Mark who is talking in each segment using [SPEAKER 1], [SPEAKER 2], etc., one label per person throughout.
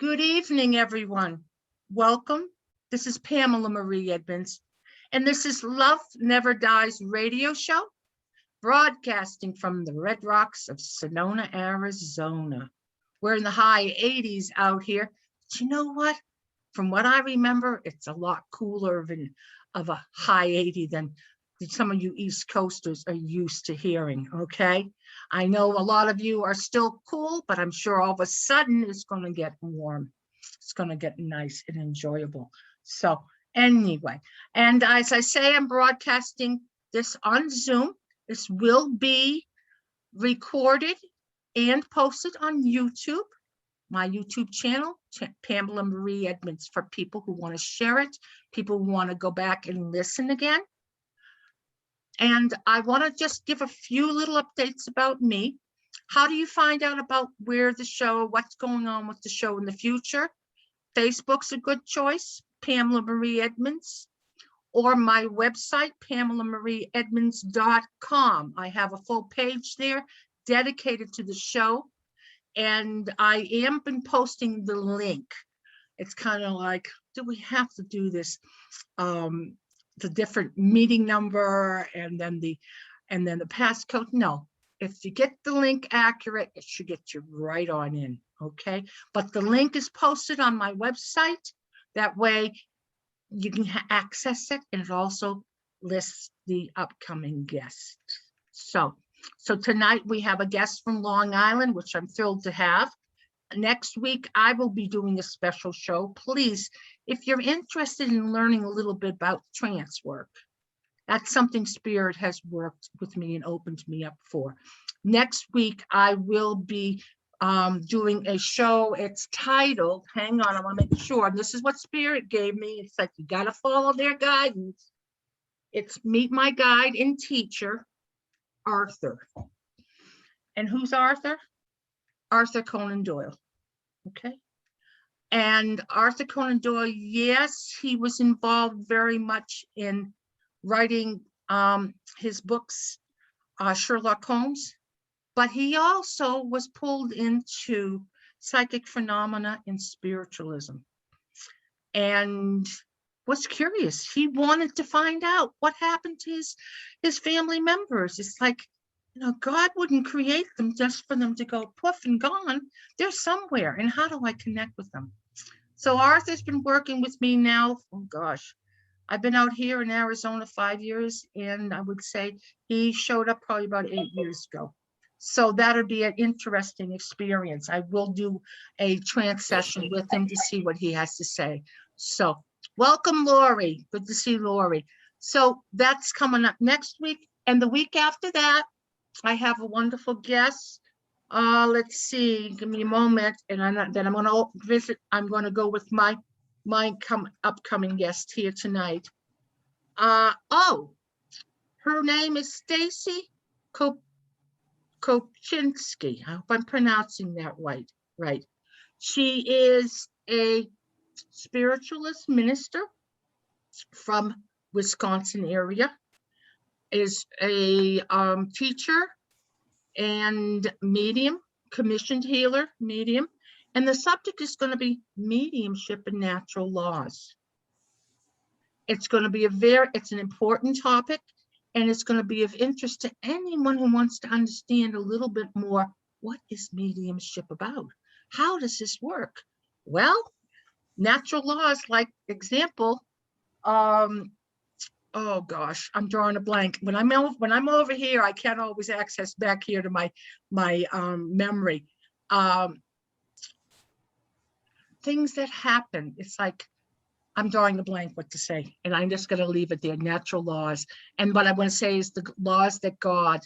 [SPEAKER 1] Good evening, everyone. Welcome. This is Pamela Marie Edmunds, and this is Love Never Dies radio show, broadcasting from the Red Rocks of Sedona, Arizona. We're in the high 80s out here. But you know what? From what I remember, it's a lot cooler of a high 80 than some of you East Coasters are used to hearing, okay? I know a lot of you are still cool, but I'm sure all of a sudden it's going to get warm. It's going to get nice and enjoyable. So anyway, and as I say, I'm broadcasting this on Zoom. This will be recorded and posted on YouTube, my YouTube channel, Pamela Marie Edmunds, for people who want to share it, people who want to go back and listen again. And I want to just give a few little updates about me. How do you find out about where the show, what's going on with the show in the future? Facebook's a good choice, Pamela Marie Edmunds, or my website, PamelaMarieEdmunds.com. I have a full page there dedicated to the show, and I am been posting the link. It's kind of like, do we have to do this? The different meeting number and then the passcode. No, if you get the link accurate, it should get you right on in, okay? But the link is posted on my website. That way you can access it, and it also lists the upcoming guests. So tonight we have a guest from Long Island, which I'm thrilled to have. Next week, I will be doing a special show. Please, if you're interested in learning a little bit about trance work, that's something Spirit has worked with me and opened me up for. Next week, I will be doing a show. It's titled, hang on, I want to make sure. This is what Spirit gave me. It's like, you got to follow their guidance. It's Meet My Guide and Teacher, Arthur. And who's Arthur? Arthur Conan Doyle, okay? And Arthur Conan Doyle, yes, he was involved very much in writing his books, Sherlock Holmes, but he also was pulled into psychic phenomena and spiritualism and was curious. He wanted to find out what happened to his family members. It's like, you know, God wouldn't create them just for them to go poof and gone. They're somewhere, and how do I connect with them? So Arthur's been working with me now, oh gosh, I've been out here in Arizona 5 years, and I would say he showed up probably about 8 years ago. So that'll be an interesting experience. I will do a trance session with him to see what he has to say. So welcome, Lori. Good to see Lori. So that's coming up next week, and the week after that, I have a wonderful guest. Let's see, give me a moment, and I'm going to visit. I'm going to go with my upcoming guest here tonight. Oh, her name is Stacy Kopczynski. I hope I'm pronouncing that right. She is a spiritualist minister from Wisconsin area. Is a teacher and medium, commissioned healer, medium. And the subject is going to be mediumship and natural laws. It's going to be it's an important topic, and it's going to be of interest to anyone who wants to understand a little bit more. What is mediumship about? How does this work? Well, natural laws, like example, oh gosh, I'm drawing a blank. When I'm over here, I can't always access back here to my memory. Things that happen. It's like I'm drawing a blank what to say, and I'm just going to leave it there. Natural laws, and what I want to say is the laws that God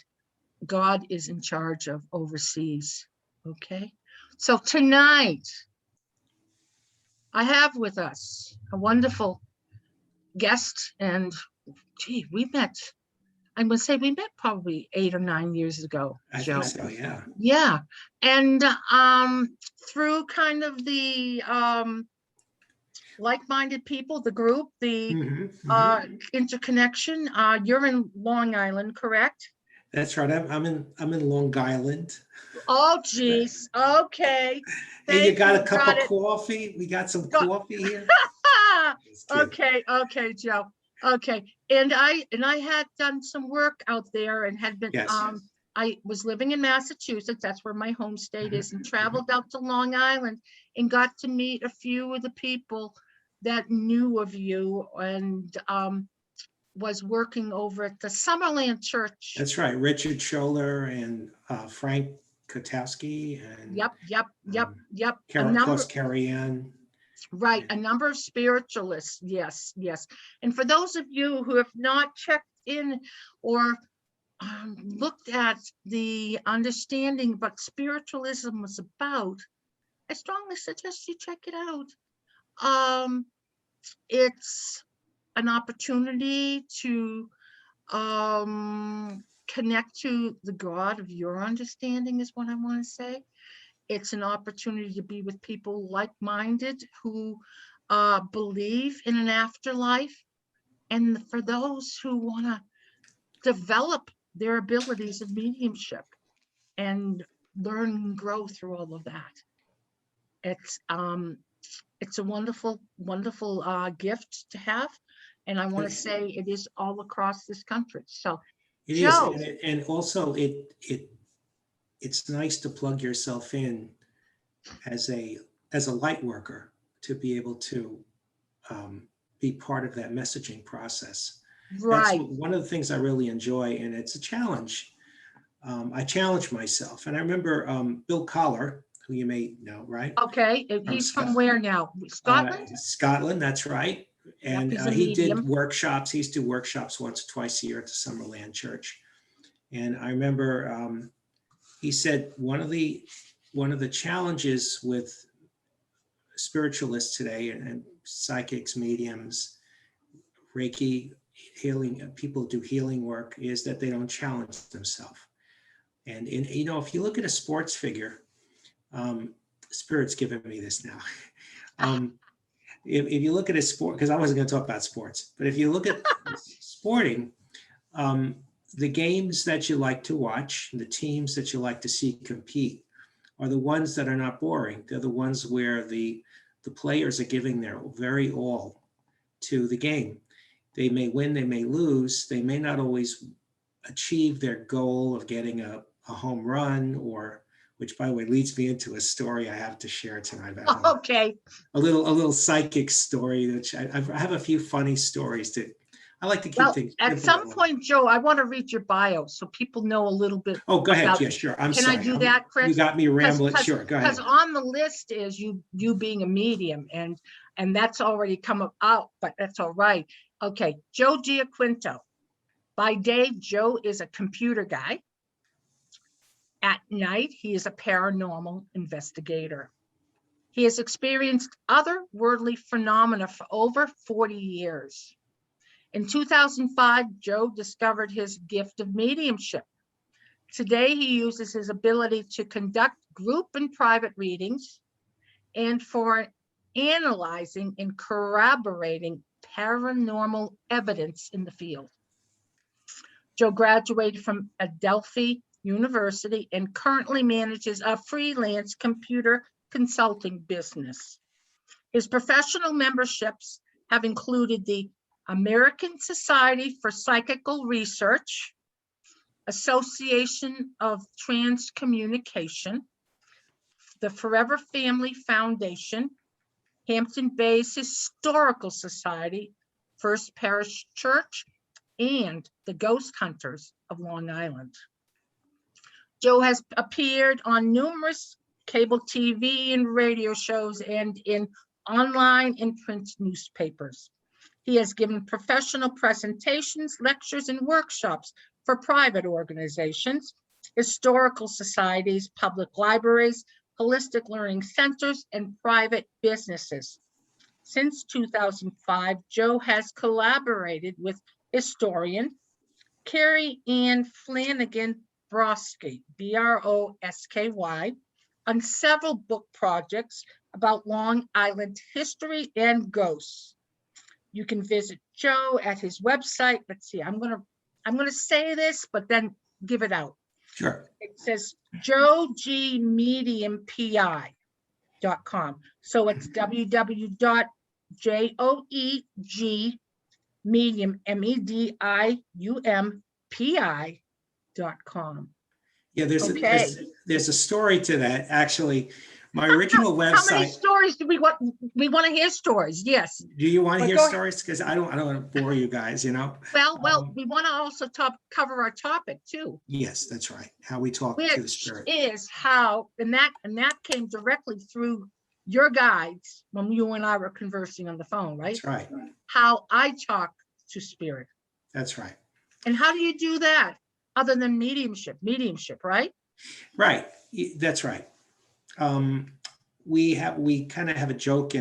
[SPEAKER 1] is in charge of, overseas. Okay, so tonight I have with us a wonderful guest, and gee, we met probably 8 or 9 years ago, Joe.
[SPEAKER 2] I think so, yeah.
[SPEAKER 1] Yeah, and through kind of the like-minded people, the group, the interconnection. You're in Long Island, correct?
[SPEAKER 2] That's right. I'm in Long Island.
[SPEAKER 1] Oh, geez. Okay.
[SPEAKER 2] Hey, you
[SPEAKER 1] Thank
[SPEAKER 2] got
[SPEAKER 1] you.
[SPEAKER 2] a cup
[SPEAKER 1] Got
[SPEAKER 2] of
[SPEAKER 1] it.
[SPEAKER 2] coffee? We got some
[SPEAKER 1] Got-
[SPEAKER 2] coffee here. Just kidding.
[SPEAKER 1] Okay, okay, Joe. Okay. And I had done some work out there and had been
[SPEAKER 2] Yes.
[SPEAKER 1] I was living in Massachusetts, that's where my home state is, and
[SPEAKER 2] Mhm.
[SPEAKER 1] traveled out to Long Island and got to meet a few of the people that knew of you, and was working over at the Summerland Church.
[SPEAKER 2] That's right. Richard Scholler and Frank Kotowski and
[SPEAKER 1] Yep, yep, yep, yep. A
[SPEAKER 2] Of course,
[SPEAKER 1] number,
[SPEAKER 2] Carrie Ann.
[SPEAKER 1] right, a number of spiritualists. Yes, yes. And for those of you who have not checked in or looked at the understanding what spiritualism was about, I strongly suggest you check it out. It's an opportunity to connect to the God of your understanding is what I want to say. It's an opportunity to be with people like-minded who believe in an afterlife, and for those who want to develop their abilities of mediumship and learn and grow through all of that. It's a wonderful, wonderful gift to have, and I want to say it is all across this country. So,
[SPEAKER 2] It is,
[SPEAKER 1] Joe,
[SPEAKER 2] and also it's nice to plug yourself in as a light worker to be able to be part of that messaging process. That's
[SPEAKER 1] right?
[SPEAKER 2] one of the things I really enjoy, and it's a challenge. I challenge myself, and I remember Bill Collar, who you may know, right?
[SPEAKER 1] Okay, he's from where now? Scotland?
[SPEAKER 2] Scotland, that's right.
[SPEAKER 1] Yep,
[SPEAKER 2] And
[SPEAKER 1] he's a
[SPEAKER 2] he did
[SPEAKER 1] medium.
[SPEAKER 2] workshops. He used to do workshops once or twice a year at the Summerland Church. And I remember he said one of the challenges with spiritualists today and psychics, mediums, Reiki, healing, people who do healing work is that they don't challenge themselves. And if you look at a sports figure, Spirit's giving me this now. If you look at a sport, because I wasn't going to talk about sports, but if you look at sporting, the games that you like to watch, the teams that you like to see compete are the ones that are not boring. They're the ones where the players are giving their very all to the game. They may win, they may lose, they may not always achieve their goal of getting a home run, or which, by the way, leads me into a story I have to share tonight about
[SPEAKER 1] Okay.
[SPEAKER 2] a little psychic story, which I have a few funny stories that I like to keep
[SPEAKER 1] Well,
[SPEAKER 2] things.
[SPEAKER 1] at some point, Joe, I want to read your bio so people know a little bit.
[SPEAKER 2] Oh, go ahead.
[SPEAKER 1] About,
[SPEAKER 2] yeah, sure. I'm
[SPEAKER 1] can
[SPEAKER 2] sorry.
[SPEAKER 1] I do that, Chris?
[SPEAKER 2] You got me rambling. Sure, go ahead.
[SPEAKER 1] Because on the list is you being a medium, and that's already come out, but that's all right. Okay, Joe Giaquinto. By day, Joe is a computer guy. At night, he is a paranormal investigator. He has experienced otherworldly phenomena for over 40 years. In 2005, Joe discovered his gift of mediumship. Today, he uses his ability to conduct group and private readings and for analyzing and corroborating paranormal evidence in the field. Joe graduated from Adelphi University and currently manages a freelance computer consulting business. His professional memberships have included the American Society for Psychical Research, Association of Trance Communication, the Forever Family Foundation, Hampton Bays Historical Society, First Parish Church, and the Ghost Hunters of Long Island. Joe has appeared on numerous cable TV and radio shows and in online and print newspapers. He has given professional presentations, lectures, and workshops for private organizations, historical societies, public libraries, holistic learning centers, and private businesses. Since 2005, Joe has collaborated with historian Carrie Ann Flanagan Brodsky, Brosky, on several book projects about Long Island history and ghosts. You can visit Joe at his website. Let's see, I'm gonna say this, but then give it out.
[SPEAKER 2] Sure.
[SPEAKER 1] It says joegmediumpi.com. So it's www.joeg medium.com.
[SPEAKER 2] Yeah,
[SPEAKER 1] Okay.
[SPEAKER 2] there's a story to that. Actually, my original
[SPEAKER 1] How many
[SPEAKER 2] website.
[SPEAKER 1] stories do we want? We want to hear stories. Yes.
[SPEAKER 2] Do you want to
[SPEAKER 1] But
[SPEAKER 2] hear
[SPEAKER 1] go ahead.
[SPEAKER 2] stories? Because I don't want to bore you guys, you know?
[SPEAKER 1] Well, we want to also cover our topic too,
[SPEAKER 2] Yes, that's right. How we talk to the
[SPEAKER 1] which
[SPEAKER 2] spirit.
[SPEAKER 1] is how, and that came directly through your guides when you and I were conversing on the phone, right?
[SPEAKER 2] That's right.
[SPEAKER 1] How I talk to spirit.
[SPEAKER 2] That's right.
[SPEAKER 1] And how do you do that other than mediumship, right?
[SPEAKER 2] Right. That's right. We kind of have a joke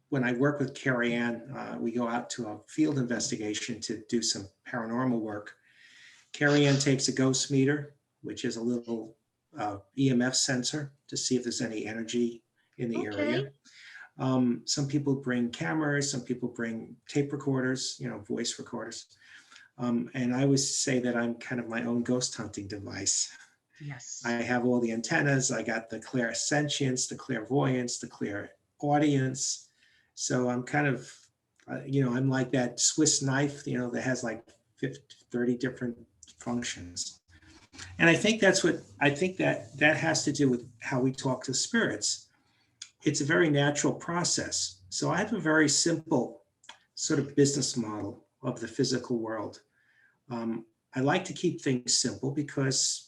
[SPEAKER 2] when I work with Carrie Ann, we go out to a field investigation to do some paranormal work. Carrie Ann takes a ghost meter, which is a little EMF sensor to see if there's any energy in the area. Some people bring cameras, some people bring tape recorders, voice recorders. And I always say that I'm kind of my own ghost hunting device.
[SPEAKER 1] Yes.
[SPEAKER 2] I have all the antennas. I got the Clairsentience, the Clairvoyance, the Clairaudience. So I'm kind of, I'm like that Swiss knife, that has like 30 different functions. And I think that has to do with how we talk to spirits. It's a very natural process. So I have a very simple sort of business model of the physical world. I like to keep things simple because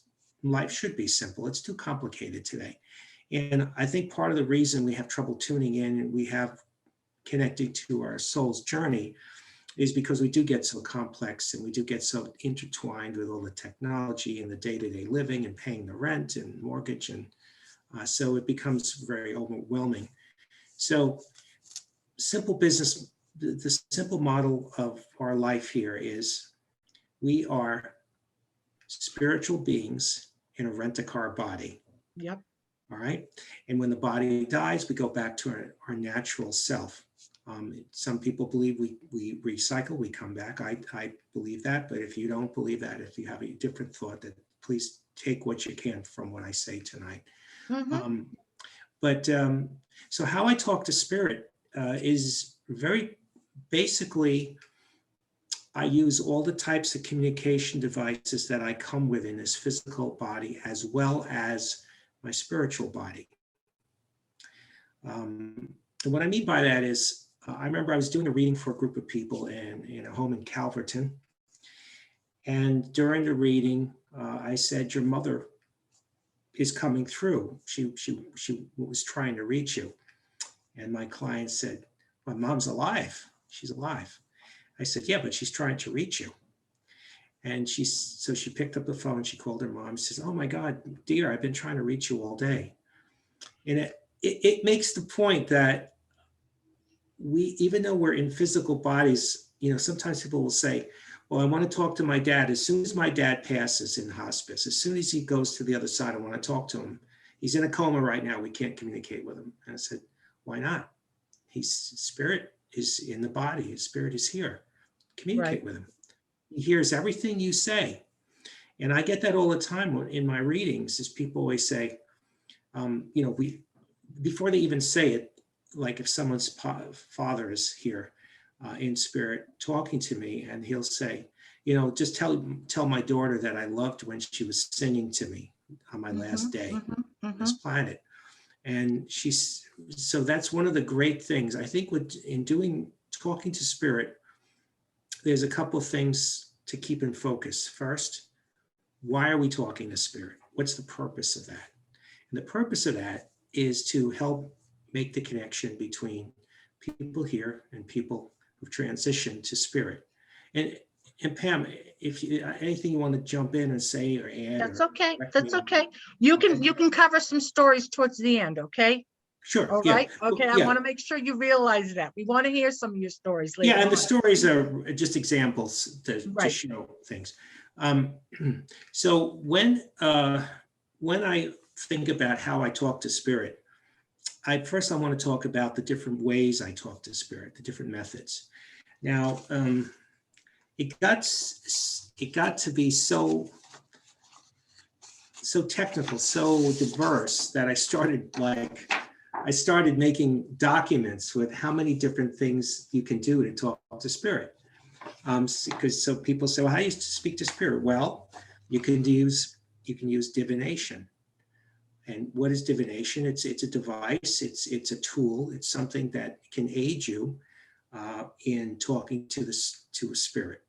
[SPEAKER 2] life should be simple. It's too complicated today. And I think part of the reason we have trouble tuning in and we have connecting to our soul's journey is because we do get so complex and we do get so intertwined with all the technology and the day-to-day living and paying the rent and mortgage. And so it becomes very overwhelming. So simple business, the simple model of our life here is we are spiritual beings in a rent-a-car body.
[SPEAKER 1] Yep.
[SPEAKER 2] All right. And when the body dies, we go back to our natural self. Some people believe we recycle, we come back. I believe that, but if you don't believe that, if you have a different thought, that please take what you can from what I say tonight. Mm-hmm. So how I talk to spirit is very basically, I use all the types of communication devices that I come with in this physical body, as well as my spiritual body. And what I mean by that is, I remember I was doing a reading for a group of people in a home in Calverton. And during the reading, I said, your mother is coming through. She was trying to reach you. And my client said, my mom's alive. She's alive. I said, yeah, but she's trying to reach you. And so she picked up the phone, she called her mom, she says, oh my God, dear, I've been trying to reach you all day. And it makes the point that even though we're in physical bodies, sometimes people will say, well, I want to talk to my dad. As soon as my dad passes in hospice, as soon as he goes to the other side, I want to talk to him. He's in a coma right now. We can't communicate with him. And I said, why not? Spirit is in the body. His spirit is here. Communicate with him. He hears everything you say. And I get that all the time in my readings, is people always say, before they even say it, like if someone's father is here in spirit talking to me, and he'll say, just tell my daughter that I loved when she was singing to me on my last day on this planet. And so that's one of the great things. I think talking to spirit, there's a couple things to keep in focus. First, why are we talking to spirit? What's the purpose of that? And the purpose of that is to help make the connection between people here and people who've transitioned to spirit. And Pam, if anything you want to jump in and say or add.
[SPEAKER 1] That's okay. That's okay. You can cover some stories towards the end. Okay.
[SPEAKER 2] Sure.
[SPEAKER 1] All right. Okay. I want to make sure you realize that we want to hear some of your stories later.
[SPEAKER 2] Yeah, and the stories are just examples to show things. So when I think about how I talk to spirit, I want to talk about the different ways I talk to spirit, the different methods. Now, it got to be so so technical, so diverse that I started making documents with how many different things you can do to talk to spirit. Because so people say, well, how do you speak to spirit? Well, you can use divination. And what is divination? It's a device. It's a tool. It's something that can aid you in talking to a spirit.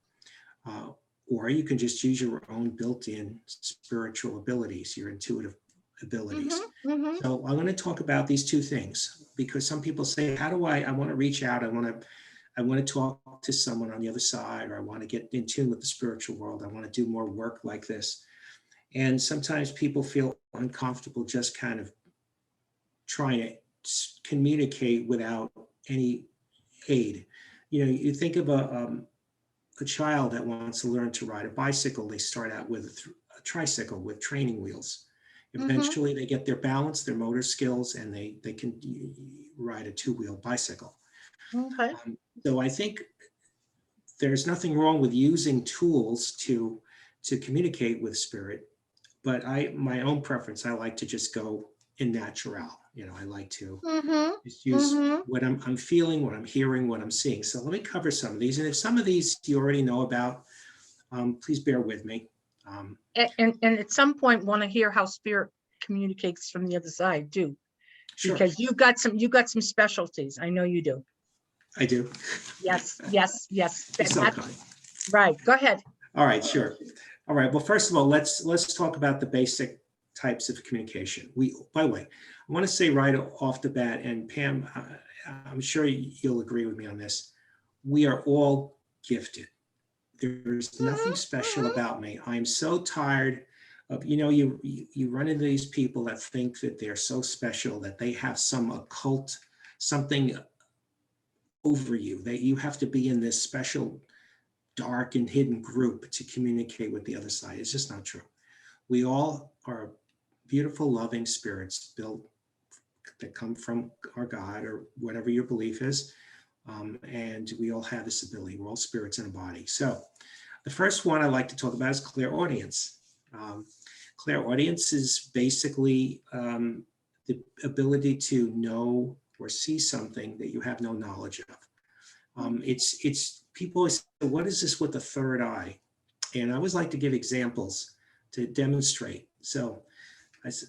[SPEAKER 2] Or you can just use your own built-in spiritual abilities, your intuitive abilities. So I'm going to talk about these two things because some people say, how do I want to reach out. I want to talk to someone on the other side, or I want to get in tune with the spiritual world. I want to do more work like this. And sometimes people feel uncomfortable just kind of trying to communicate without any aid. You know, you think of a child that wants to learn to ride a bicycle. They start out with a tricycle with training wheels. Eventually they get their balance, their motor skills, and they can ride a two-wheel bicycle.
[SPEAKER 1] Okay.
[SPEAKER 2] So I think there's nothing wrong with using tools to communicate with spirit, but my own preference, I like to just go in natural. You know, I like to just use what I'm feeling, what I'm hearing, what I'm seeing. So let me cover some of these. And if some of these you already know about, please bear with me.
[SPEAKER 1] And at some point want to hear how spirit communicates from the other side too.
[SPEAKER 2] Sure.
[SPEAKER 1] Because you got some specialties. I know you do.
[SPEAKER 2] I do.
[SPEAKER 1] Yes.
[SPEAKER 2] You're so kind.
[SPEAKER 1] Right. Go ahead.
[SPEAKER 2] All right, sure. All right. Well, first of all, let's talk about the basic types of communication. By the way, I want to say right off the bat, and Pam, I'm sure you'll agree with me on this. We are all gifted. There's nothing special about me. I'm so tired of, you run into these people that think that they're so special, that they have some occult, something over you, that you have to be in this special dark and hidden group to communicate with the other side. It's just not true. We all are beautiful, loving spirits built that come from our God or whatever your belief is. And we all have this ability. We're all spirits in a body. So the first one I like to talk about is clairaudience. Clairaudience is basically the ability to know or see something that you have no knowledge of. It's people always say, what is this with the third eye? And I always like to give examples to demonstrate. So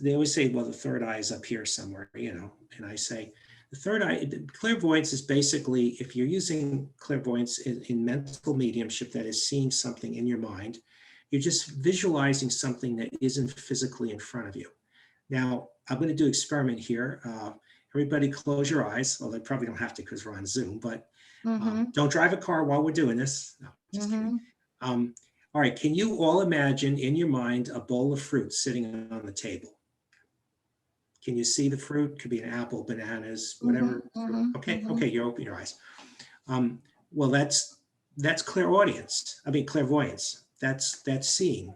[SPEAKER 2] they always say, well, the third eye is up here somewhere, and I say, the third eye, clairvoyance is basically, if you're using clairvoyance in mental mediumship, that is seeing something in your mind, you're just visualizing something that isn't physically in front of you. Now, I'm going to do an experiment here. Everybody close your eyes. Well, they probably don't have to because we're on Zoom, but don't drive a car while we're doing this. No, just kidding. All right, can you all imagine in your mind a bowl of fruit sitting on the table? Can you see the fruit? Could be an apple, bananas, whatever. Okay, you open your eyes. Well, that's clairaudience. I mean, clairvoyance. That's seeing.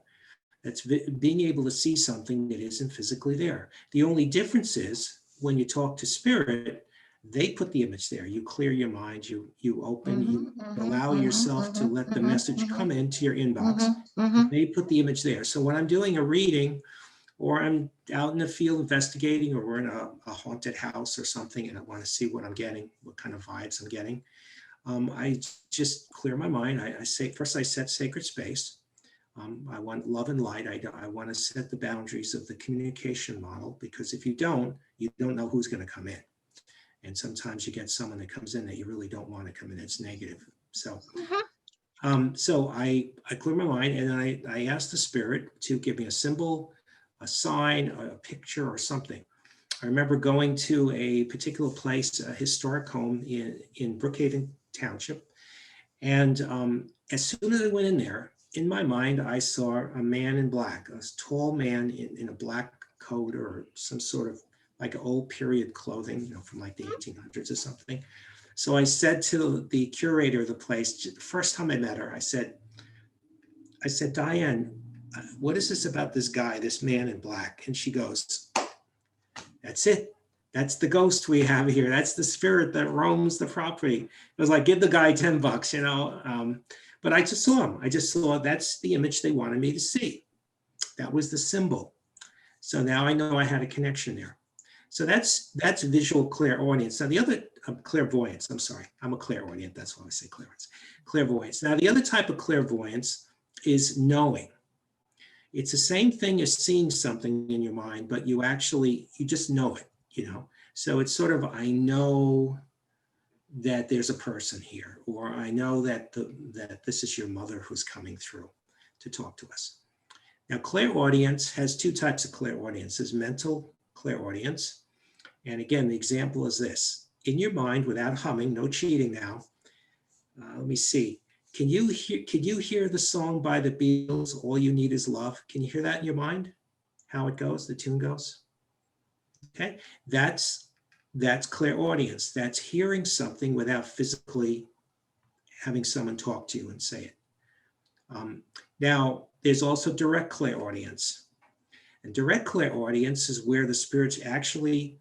[SPEAKER 2] That's being able to see something that isn't physically there. The only difference is when you talk to spirit, they put the image there. You clear your mind. You open. You allow yourself to let the message come into your inbox. They put the image there. So when I'm doing a reading, or I'm out in the field investigating, or we're in a haunted house or something, and I want to see what I'm getting, what kind of vibes I'm getting, I just clear my mind. I say, first I set sacred space. I want love and light. I want to set the boundaries of the communication model, because if you don't know who's going to come in. And sometimes you get someone that comes in that you really don't want to come in. It's negative. So, so I clear my mind, and then I ask the spirit to give me a symbol, a sign, a picture, or something. I remember going to a particular place, a historic home in Brookhaven Township. And as soon as I went in there, in my mind, I saw a man in black, a tall man in a black coat or some sort of like old period clothing, from like the 1800s or something. So I said to the curator of the place, the first time I met her, I said, Diane, what is this about this guy, this man in black? And she goes, that's it. That's the ghost we have here. That's the spirit that roams the property. It was like, give the guy $10, but I just saw him. I just saw that's the image they wanted me to see. That was the symbol. So now I know I had a connection there. So that's visual clairaudience. Now the other, clairvoyance, I'm sorry, I'm a clairaudient, that's why I say clairvoyance. Clairvoyance. Now the other type of clairvoyance is knowing. It's the same thing as seeing something in your mind, but you just know it, So it's sort of, I know that there's a person here, or I know that that this is your mother who's coming through to talk to us. Now, clairaudience has two types of clairaudience. There's mental clairaudience. And again, the example is this. In your mind, without humming, no cheating now. Let me see. Can you hear the song by the Beatles, All You Need Is Love? Can you hear that in your mind? How it goes, the tune goes? Okay, that's clairaudience. That's hearing something without physically having someone talk to you and say it. Now, there's also direct clairaudience. And direct clairaudience is where the spirits actually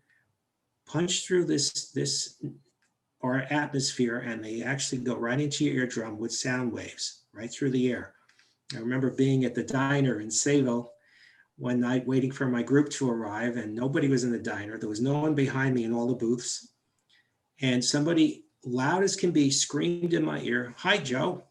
[SPEAKER 2] punch through this or atmosphere, and they actually go right into your eardrum with sound waves right through the air. I remember being at the diner in Sayville one night waiting for my group to arrive, and nobody was in the diner. There was no one behind me in all the booths. And somebody, loud as can be, screamed in my ear, "Hi, Joe."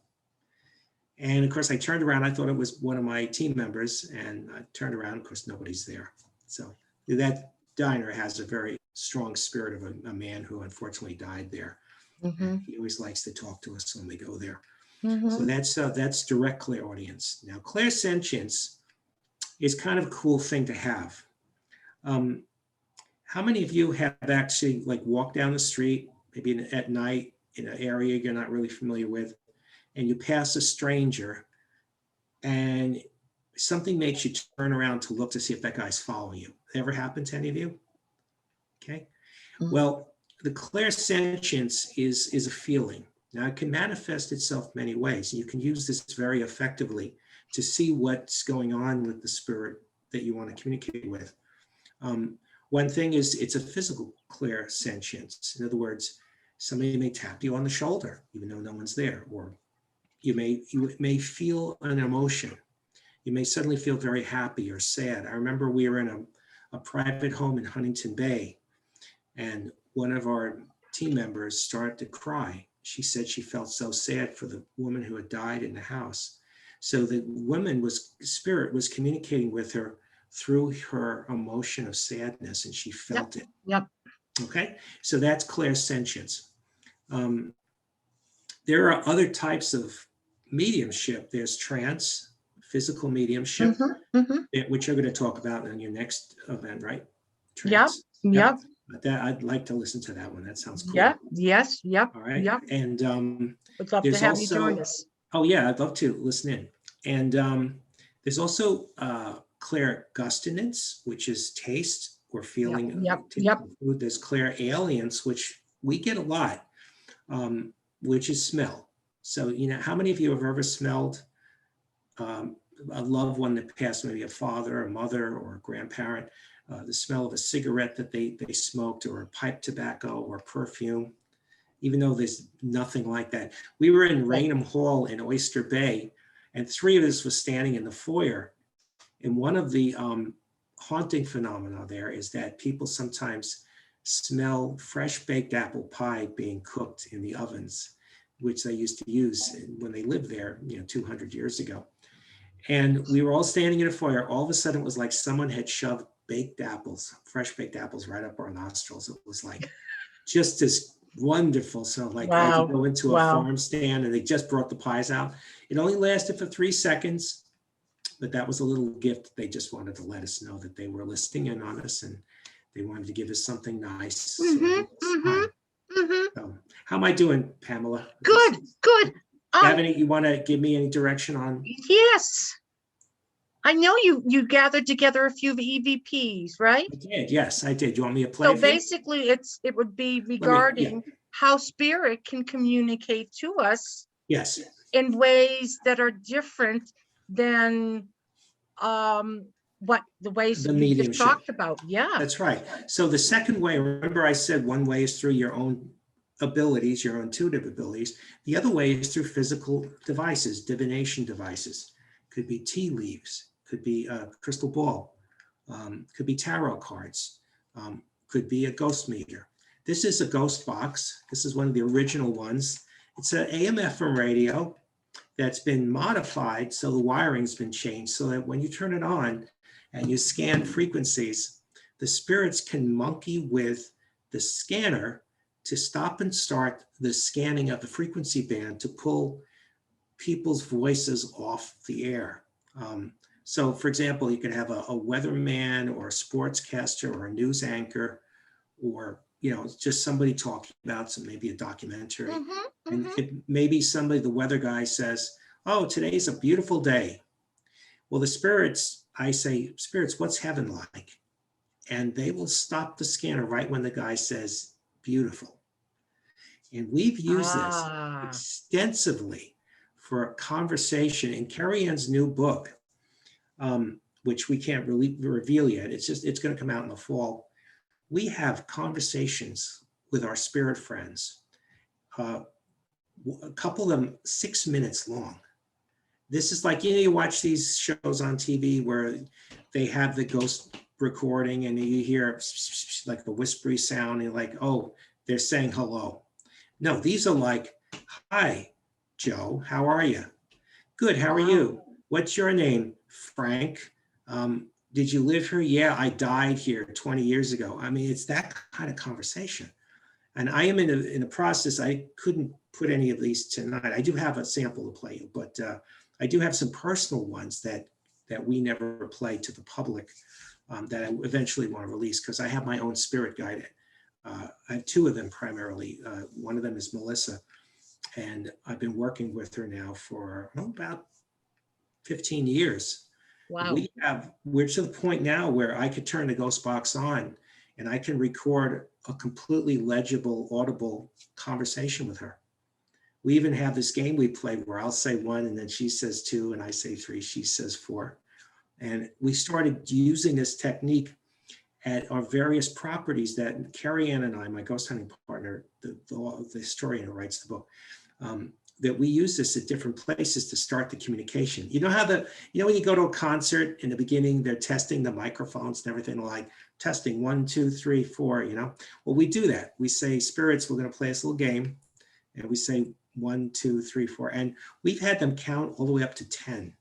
[SPEAKER 2] And of course, I turned around. I thought it was one of my team members, and I turned around. Of course, nobody's there. So that diner has a very strong spirit of a man who unfortunately died there.
[SPEAKER 1] Mm-hmm.
[SPEAKER 2] He always likes to talk to us when we go there.
[SPEAKER 1] Mm-hmm.
[SPEAKER 2] So that's direct clairaudience. Now, clairsentience is kind of a cool thing to have. How many of you have actually walked down the street, maybe at night in an area you're not really familiar with, and you pass a stranger and something makes you turn around to look to see if that guy's following you? Ever happened to any of you? Okay.
[SPEAKER 1] Mm-hmm.
[SPEAKER 2] Well, the clairsentience is a feeling. Now, it can manifest itself many ways. You can use this very effectively to see what's going on with the spirit that you want to communicate with. One thing is it's a physical clairsentience. In other words, somebody may tap you on the shoulder, even though no one's there, or you may feel an emotion. You may suddenly feel very happy or sad. I remember we were in a private home in Huntington Bay, and one of our team members started to cry. She said she felt so sad for the woman who had died in the house. So the spirit was communicating with her through her emotion of sadness, and she felt it.
[SPEAKER 1] Yep.
[SPEAKER 2] Okay, so that's clairsentience. There are other types of mediumship. There's trance, physical mediumship, which you're going to talk about in your next event, right? Trance.
[SPEAKER 1] Yep.
[SPEAKER 2] That I'd like to listen to that one. That sounds cool.
[SPEAKER 1] Yep. Yes. Yep.
[SPEAKER 2] All right.
[SPEAKER 1] Yep.
[SPEAKER 2] And
[SPEAKER 1] would love to have you join us.
[SPEAKER 2] Oh yeah, I'd love to listen in. And there's also clairgustinance, which is taste or feeling.
[SPEAKER 1] Yep.
[SPEAKER 2] Food. There's clairalience, which we get a lot, which is smell. So how many of you have ever smelled a loved one that passed, maybe a father, a mother, or a grandparent? The smell of a cigarette that they smoked, or a pipe tobacco, or perfume, even though there's nothing like that. We were in Raynham Hall in Oyster Bay, and 3 of us was standing in the foyer. And one of the haunting phenomena there is that people sometimes smell fresh baked apple pie being cooked in the ovens, which they used to use when they lived there, 200 years ago. And we were all standing in a foyer. All of a sudden, it was like someone had shoved fresh baked apples right up our nostrils. It was like just as wonderful. So like you go into a farm stand and they just brought the pies out. It only lasted for 3 seconds, but that was a little gift. They just wanted to let us know that they were listening in on us, and they wanted to give us something nice. So how am I doing, Pamela?
[SPEAKER 1] Good.
[SPEAKER 2] You want to give me any direction on?
[SPEAKER 1] Yes. I know you gathered together a few EVPs, right?
[SPEAKER 2] I did. Yes, I did. You want me to play?
[SPEAKER 1] So basically, it would be regarding how spirit can communicate to us.
[SPEAKER 2] Yes.
[SPEAKER 1] In ways that are different than what the ways
[SPEAKER 2] the
[SPEAKER 1] you just talked about. Yeah.
[SPEAKER 2] That's right. So the second way, remember I said one way is through your own abilities, your intuitive abilities. The other way is through physical devices, divination devices. Could be tea leaves, could be a crystal ball, could be tarot cards, could be a ghost meter. This is a ghost box. This is one of the original ones. It's an AM/FM radio that's been modified, so the wiring's been changed so that when you turn it on and you scan frequencies, the spirits can monkey with the scanner to stop and start the scanning of the frequency band to pull people's voices off the air. So for example, you could have a weatherman or a sportscaster or a news anchor, or just somebody talking about maybe a documentary. And it maybe somebody, the weather guy says, "Oh, today's a beautiful day." Well, the spirits, I say, "Spirits, what's heaven like?" And they will stop the scanner right when the guy says beautiful. And we've used this extensively for a conversation in Carrie Ann's new book, which we can't really reveal yet. It's going to come out in the fall. We have conversations with our spirit friends, a couple of them 6 minutes long. This is like, you watch these shows on TV where they have the ghost recording and you hear like a whispery sound and you're like, oh, they're saying hello. No, these are like, "Hi, Joe, how are you?" "Good, how are you?" "What's your name?" "Frank." "Did you live here?" "Yeah, I died here 20 years ago." I mean, it's that kind of conversation. And I am in a process. I couldn't put any of these tonight. I do have a sample to play you, but I do have some personal ones that we never play to the public that I eventually want to release, because I have my own spirit guide. I have two of them primarily. One of them is Melissa, and I've been working with her now for about 15 years.
[SPEAKER 1] Wow.
[SPEAKER 2] We're to the point now where I could turn the ghost box on and I can record a completely legible, audible conversation with her. We even have this game we play where I'll say 1 and then she says 2 and I say 3, she says 4. And we started using this technique at our various properties that Carrie Ann and I, my ghost hunting partner, the historian who writes the book, that we use this at different places to start the communication. You know how when you go to a concert in the beginning, they're testing the microphones and everything, like testing 1, 2, 3, 4, Well, we do that. We say, "Spirits, we're going to play this little game." And we say 1, 2, 3, 4. And we've had them count all the way up to 10.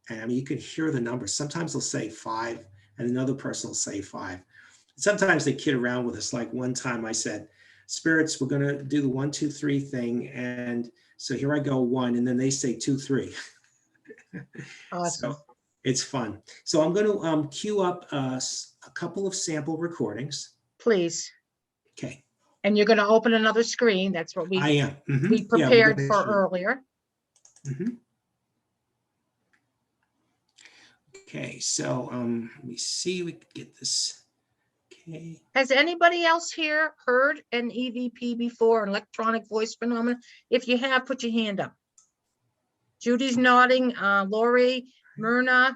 [SPEAKER 2] And I mean, you can hear the numbers. Sometimes they'll say 5 and another person will say 5. Sometimes they kid around with us. Like one time I said, "Spirits, we're going to do the 1, 2, 3 thing. And so here I go 1, and then they say 2, 3.
[SPEAKER 1] Awesome.
[SPEAKER 2] So it's fun. So I'm going to queue up a couple of sample recordings.
[SPEAKER 1] Please.
[SPEAKER 2] Okay.
[SPEAKER 1] And you're going to open another screen. That's what
[SPEAKER 2] I am.
[SPEAKER 1] we prepared for earlier.
[SPEAKER 2] Okay, so let me see, we can get this. Okay.
[SPEAKER 1] Has anybody else here heard an EVP before, electronic voice phenomenon? If you have, put your hand up. Judy's nodding. Lori, Myrna,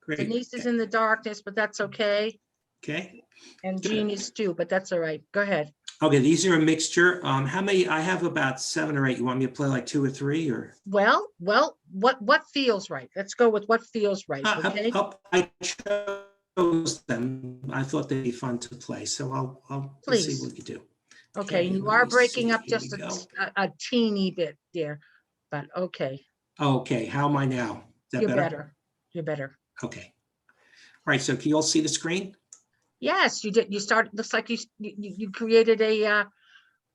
[SPEAKER 2] Great.
[SPEAKER 1] Denise is in the darkness, but that's okay.
[SPEAKER 2] Okay.
[SPEAKER 1] And Jean is too, but that's all right. Go ahead.
[SPEAKER 2] Okay, these are a mixture. How many? I have about 7 or 8. You want me to play like 2 or 3, or?
[SPEAKER 1] Well, what feels right? Let's go with what feels right. Okay.
[SPEAKER 2] I chose them. I thought they'd be fun to play, so I'll see what you do.
[SPEAKER 1] Okay, you are breaking up just a teeny bit there, but okay.
[SPEAKER 2] Okay, how am I now? Is that better?
[SPEAKER 1] You're better.
[SPEAKER 2] Okay. All right, so can you all see the screen?
[SPEAKER 1] Yes, you did. You started, looks like you created a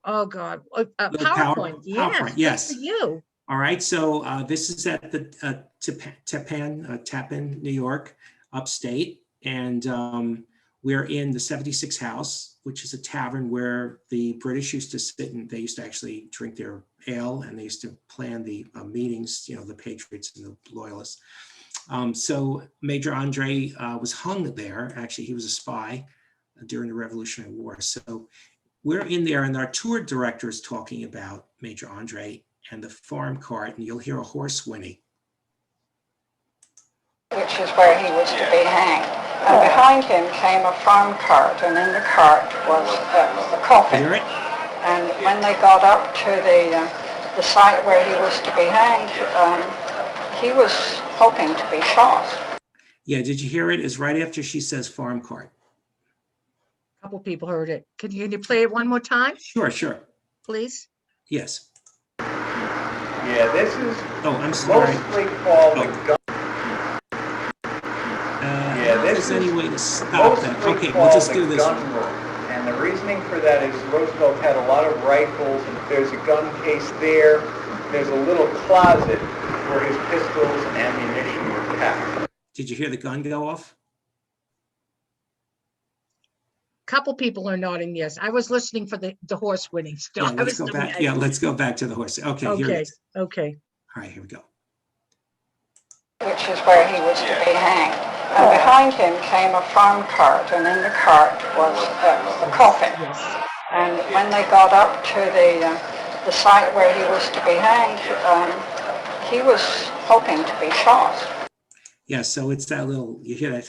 [SPEAKER 1] PowerPoint.
[SPEAKER 2] PowerPoint.
[SPEAKER 1] Yes.
[SPEAKER 2] Yes.
[SPEAKER 1] Good for you.
[SPEAKER 2] All right, so this is at the Tappan, New York, upstate, and we're in the 76 House, which is a tavern where the British used to sit and they used to actually drink their ale, and they used to plan the meetings, the Patriots and the Loyalists. So Major Andre was hung there. Actually, he was a spy during the Revolutionary War. So we're in there, and our tour director is talking about Major Andre and the farm cart, and you'll hear a horse whinny.
[SPEAKER 3] Which is where he was to be hanged. And behind him came a farm cart, and in the cart was the coffin.
[SPEAKER 2] Hear it?
[SPEAKER 3] And when they got up to the site where he was to be hanged, he was hoping to be shot.
[SPEAKER 2] Yeah, did you hear it? It's right after she says farm cart.
[SPEAKER 1] A couple people heard it. Can you play it one more time,
[SPEAKER 2] Sure, sure.
[SPEAKER 1] please?
[SPEAKER 2] Yes.
[SPEAKER 4] Yeah, this is
[SPEAKER 2] Oh, I'm sorry.
[SPEAKER 4] mostly called the gun.
[SPEAKER 2] Yeah,
[SPEAKER 4] this
[SPEAKER 2] there's any
[SPEAKER 4] is
[SPEAKER 2] way to stop that.
[SPEAKER 4] mostly
[SPEAKER 2] Okay, we'll
[SPEAKER 4] called
[SPEAKER 2] just
[SPEAKER 4] the
[SPEAKER 2] do this.
[SPEAKER 4] gun room. And the reasoning for that is Roosevelt had a lot of rifles, and there's a gun case there. There's a little closet where his pistols and ammunition were kept.
[SPEAKER 2] Did you hear the gun go off?
[SPEAKER 1] Couple people are nodding yes. I was listening for the horse winning still.
[SPEAKER 2] Yeah,
[SPEAKER 1] I
[SPEAKER 2] let's
[SPEAKER 1] was
[SPEAKER 2] go
[SPEAKER 1] doing
[SPEAKER 2] back.
[SPEAKER 1] that.
[SPEAKER 2] Yeah, let's go back to the horse. Okay, here it
[SPEAKER 1] Okay,
[SPEAKER 2] is.
[SPEAKER 1] okay.
[SPEAKER 2] All right, here we go.
[SPEAKER 3] which is where he was to be hanged. And behind him came a farm cart, and in the cart was the coffin.
[SPEAKER 1] Yes.
[SPEAKER 3] And when they got up to the site where he was to be hanged, he was hoping to be shot.
[SPEAKER 2] Yeah, so it's that little, you hear that,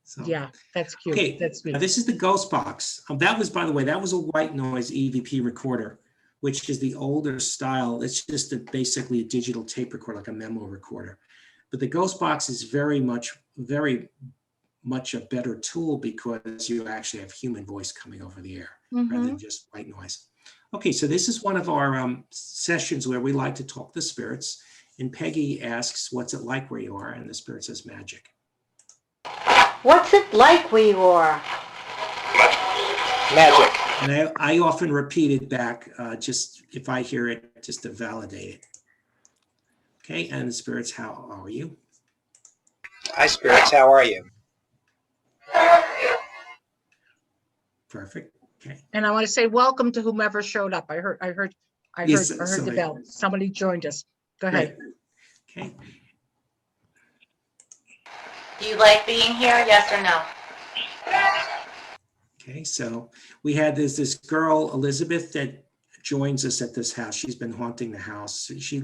[SPEAKER 2] so.
[SPEAKER 1] Yeah, that's cute.
[SPEAKER 2] Okay,
[SPEAKER 1] That's
[SPEAKER 2] now
[SPEAKER 1] sweet.
[SPEAKER 2] this is the ghost box. That was, by the way, that was a white noise EVP recorder, which is the older style. It's just basically a digital tape recorder, like a memo recorder. But the ghost box is very much a better tool because you actually have human voice coming over the air rather than just white noise. Okay, so this is one of our sessions where we like to talk to spirits. And Peggy asks, what's it like where you are? And the spirit says magic.
[SPEAKER 5] What's it like where you are?
[SPEAKER 4] Magic.
[SPEAKER 2] And I often repeat it back, just if I hear it, just to validate it. Okay, and the spirits, how are you?
[SPEAKER 6] Hi, spirits. How are you?
[SPEAKER 2] Perfect. Okay.
[SPEAKER 1] And I want to say welcome to whomever showed up. I heard
[SPEAKER 2] Yes,
[SPEAKER 1] the
[SPEAKER 2] somebody-
[SPEAKER 1] bell. Somebody joined us. Go ahead.
[SPEAKER 2] Great. Okay.
[SPEAKER 5] Do you like being here? Yes or no?
[SPEAKER 2] Okay. So we had this girl, Elizabeth, that joins us at this house. She's been haunting the house. She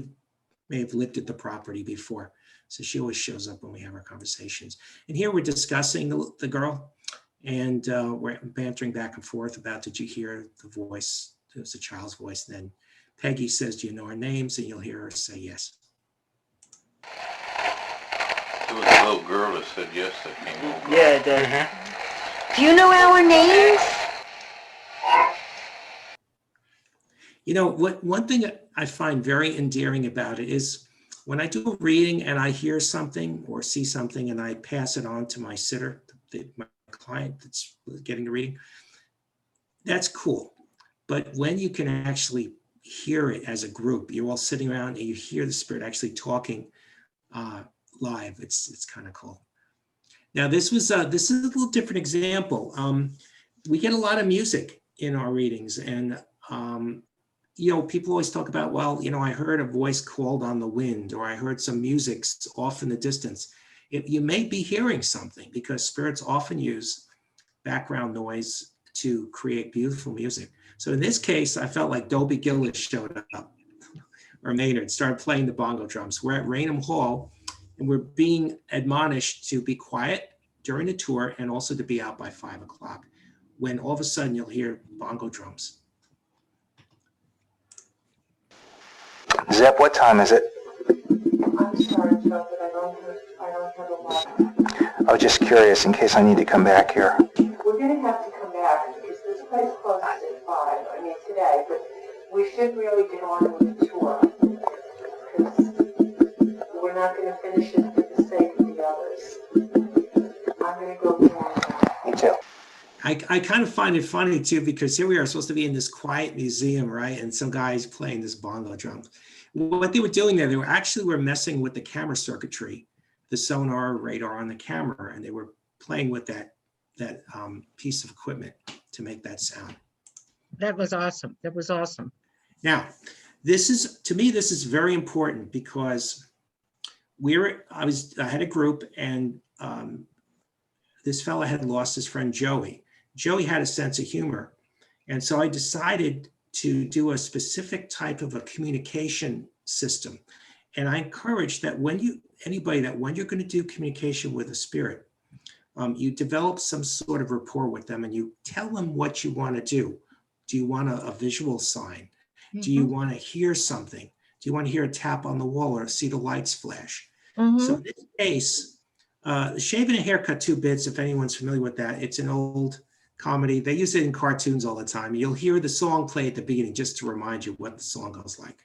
[SPEAKER 2] may have lived at the property before. So she always shows up when we have our conversations. And here we're discussing the girl, and we're bantering back and forth about, did you hear the voice? It was a child's voice. And then Peggy says, do you know our names? And you'll hear her say yes.
[SPEAKER 7] It was a little girl that said yes that came over.
[SPEAKER 4] Yeah, it does.
[SPEAKER 5] Do you know our names?
[SPEAKER 2] You know, one thing I find very endearing about it is when I do a reading and I hear something or see something and I pass it on to my sitter, my client that's getting the reading, that's cool. But when you can actually hear it as a group, you're all sitting around and you hear the spirit actually talking live, it's kind of cool. Now this is a little different example. We get a lot of music in our readings, and you know, people always talk about, well, you know, I heard a voice called on the wind, or I heard some music off in the distance. You may be hearing something because spirits often use background noise to create beautiful music. So in this case, I felt like Dobie Gillis showed up, or Maynard started playing the bongo drums. We're at Raynham Hall, and we're being admonished to be quiet during the tour and also to be out by 5 o'clock, when all of a sudden you'll hear bongo drums.
[SPEAKER 6] Zep, what time is it?
[SPEAKER 3] I'm sorry, Chuck, but I don't have a lot.
[SPEAKER 6] I was just curious in case I need to come back here.
[SPEAKER 8] We're going to have to come back because this place closes at 5, I mean today, but we should really get on with the tour because we're not going to finish it for the sake of the others. I'm going to go tomorrow.
[SPEAKER 6] Me too.
[SPEAKER 2] I kind of find it funny too, because here we are supposed to be in this quiet museum, right? And some guys playing this bongo drums. What they were doing there, they were messing with the camera circuitry, the sonar radar on the camera, and they were playing with that piece of equipment to make that sound.
[SPEAKER 1] That was awesome. That was awesome.
[SPEAKER 2] Now, to me, this is very important because I had a group, and this fella had lost his friend Joey. Joey had a sense of humor. And so I decided to do a specific type of a communication system. And I encourage that when you're going to do communication with a spirit, you develop some sort of rapport with them and you tell them what you want to do. Do you want a visual sign? Do you want to hear something? Do you want to hear a tap on the wall or see the lights flash? So in this case, Shaving a Haircut 2 Bits, if anyone's familiar with that, it's an old comedy. They use it in cartoons all the time. You'll hear the song play at the beginning just to remind you what the song goes like.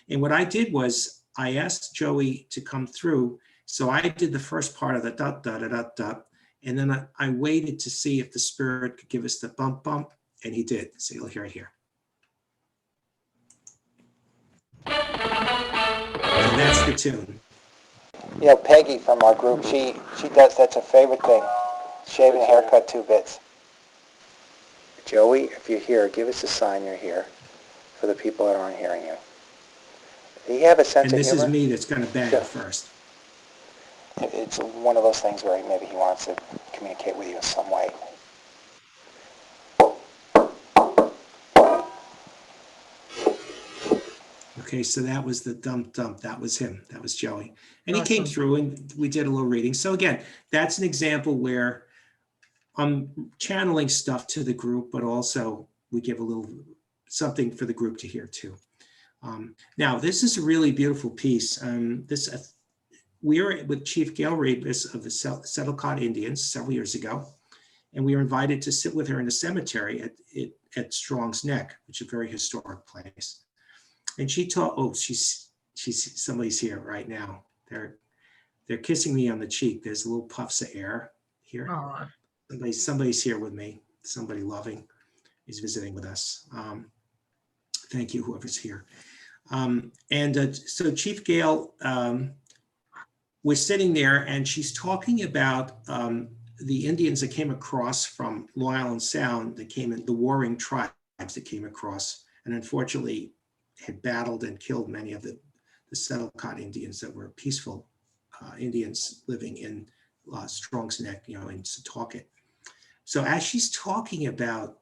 [SPEAKER 2] And what I did was I asked Joey to come through. So I did the first part of the dot, dot, dot, dot, dot. And then I waited to see if the spirit could give us the bump, bump. And he did. So you'll hear it here. And that's the tune.
[SPEAKER 6] You know, Peggy from our group, she does, that's her favorite thing. Shaving a haircut 2 bits. Joey, if you're here, give us a sign you're here for the people that aren't hearing you. Do you have a sense
[SPEAKER 2] And
[SPEAKER 6] of
[SPEAKER 2] this
[SPEAKER 6] humor?
[SPEAKER 2] is me that's going to bang
[SPEAKER 6] Sure.
[SPEAKER 2] it first.
[SPEAKER 6] It's one of those things where maybe he wants to communicate with you in some way.
[SPEAKER 2] Okay, so that was the dump dump. That was him. That was Joey. And he came
[SPEAKER 1] Awesome.
[SPEAKER 2] through and we did a little reading. So again, that's an example where I'm channeling stuff to the group, but also we give a little something for the group to hear too. Now, this is a really beautiful piece. We were with Chief Gail Rebus of the Sedona Indians several years ago, and we were invited to sit with her in the cemetery at Strong's Neck, which is a very historic place. And she taught, oh, she's somebody's here right now. They're kissing me on the cheek. There's little puffs of air here.
[SPEAKER 1] Aw.
[SPEAKER 2] Somebody's here with me. Somebody loving is visiting with us. Thank you, whoever's here. So Chief Gail was sitting there, and she's talking about the Indians that came across from Long Island Sound, that came in, the warring tribes that came across, and unfortunately had battled and killed many of the Sedona Indians that were peaceful Indians living in Strong's Neck, in Setauket. So as she's talking about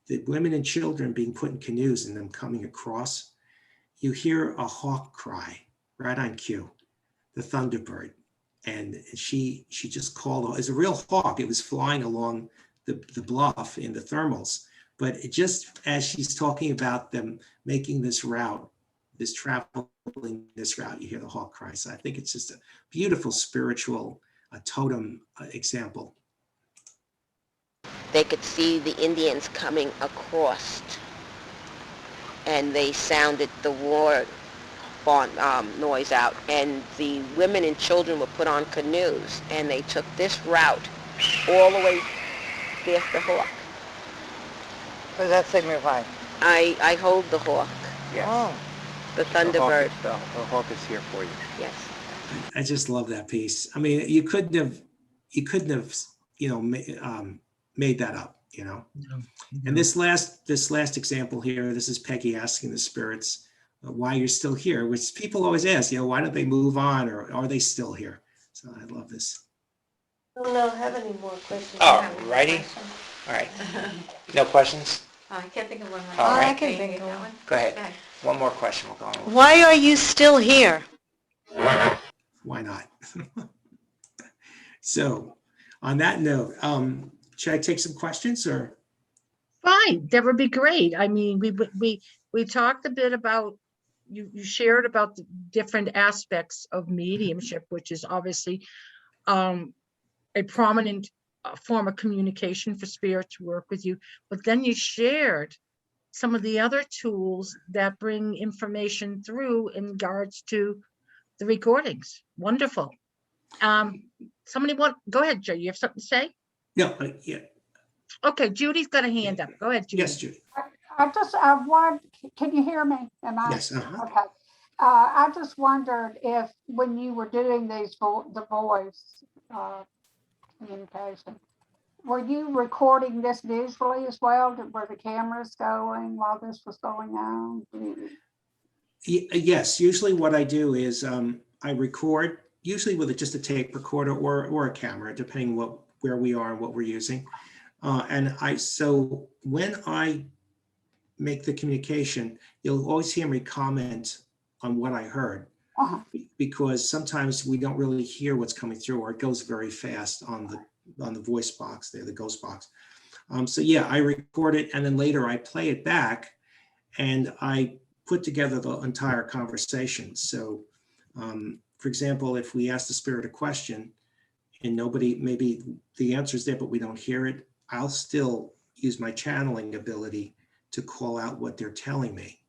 [SPEAKER 2] the women and children being put in canoes and them coming across, you hear a hawk cry right on cue, the thunderbird. And she just called, it was a real hawk. It was flying along the bluff in the thermals. But it just, as she's talking about them making this route, traveling this route, you hear the hawk cry. So I think it's just a beautiful spiritual totem example.
[SPEAKER 9] They could see the Indians coming across, and they sounded the war noise out, and the women and children were put on canoes, and they took this route all the way past the hawk.
[SPEAKER 3] What does that signify?
[SPEAKER 9] I hold the hawk,
[SPEAKER 4] Yes.
[SPEAKER 3] Oh,
[SPEAKER 9] the Thunderbird.
[SPEAKER 4] The hawk is here for you.
[SPEAKER 9] Yes.
[SPEAKER 2] I just love that piece. I mean, you couldn't have, made that up, And this last example here, this is Peggy asking the spirits why you're still here, which people always ask, why don't they move on, or are they still here? So I love this.
[SPEAKER 5] I don't have any more questions.
[SPEAKER 6] All righty. All right. No questions?
[SPEAKER 5] I can't think of one.
[SPEAKER 6] All right.
[SPEAKER 3] I can think of one.
[SPEAKER 6] Go ahead. One more question. We'll go on.
[SPEAKER 5] Why are you still here?
[SPEAKER 2] Why not? So on that note, should I take some questions or?
[SPEAKER 1] Fine, that would be great. I mean, we talked a bit about, you shared about the different aspects of mediumship, which is obviously a prominent form of communication for spirit to work with you. But then you shared some of the other tools that bring information through in regards to the recordings. Wonderful. Go ahead, Joe. You have something to say?
[SPEAKER 2] No, yeah.
[SPEAKER 1] Okay, Judy's got a hand up. Go ahead, Judy.
[SPEAKER 2] Yes, Judy.
[SPEAKER 10] I want, can you hear me?
[SPEAKER 2] Yes.
[SPEAKER 10] Okay. I just wondered if, when you were doing these, the voice communication, were you recording this visually as well? Were the cameras going while this was going on?
[SPEAKER 2] Yes, usually what I do is I record, usually with just a tape recorder or a camera, depending where we are and what we're using. So when I make the communication, you'll always hear me comment on what I heard, because sometimes we don't really hear what's coming through, or it goes very fast on the voice box there, the ghost box. So yeah, I record it, and then later I play it back, and I put together the entire conversation. So, for example, if we ask the spirit a question, and nobody, maybe the answer's there, but we don't hear it, I'll still use my channeling ability to call out what they're telling me.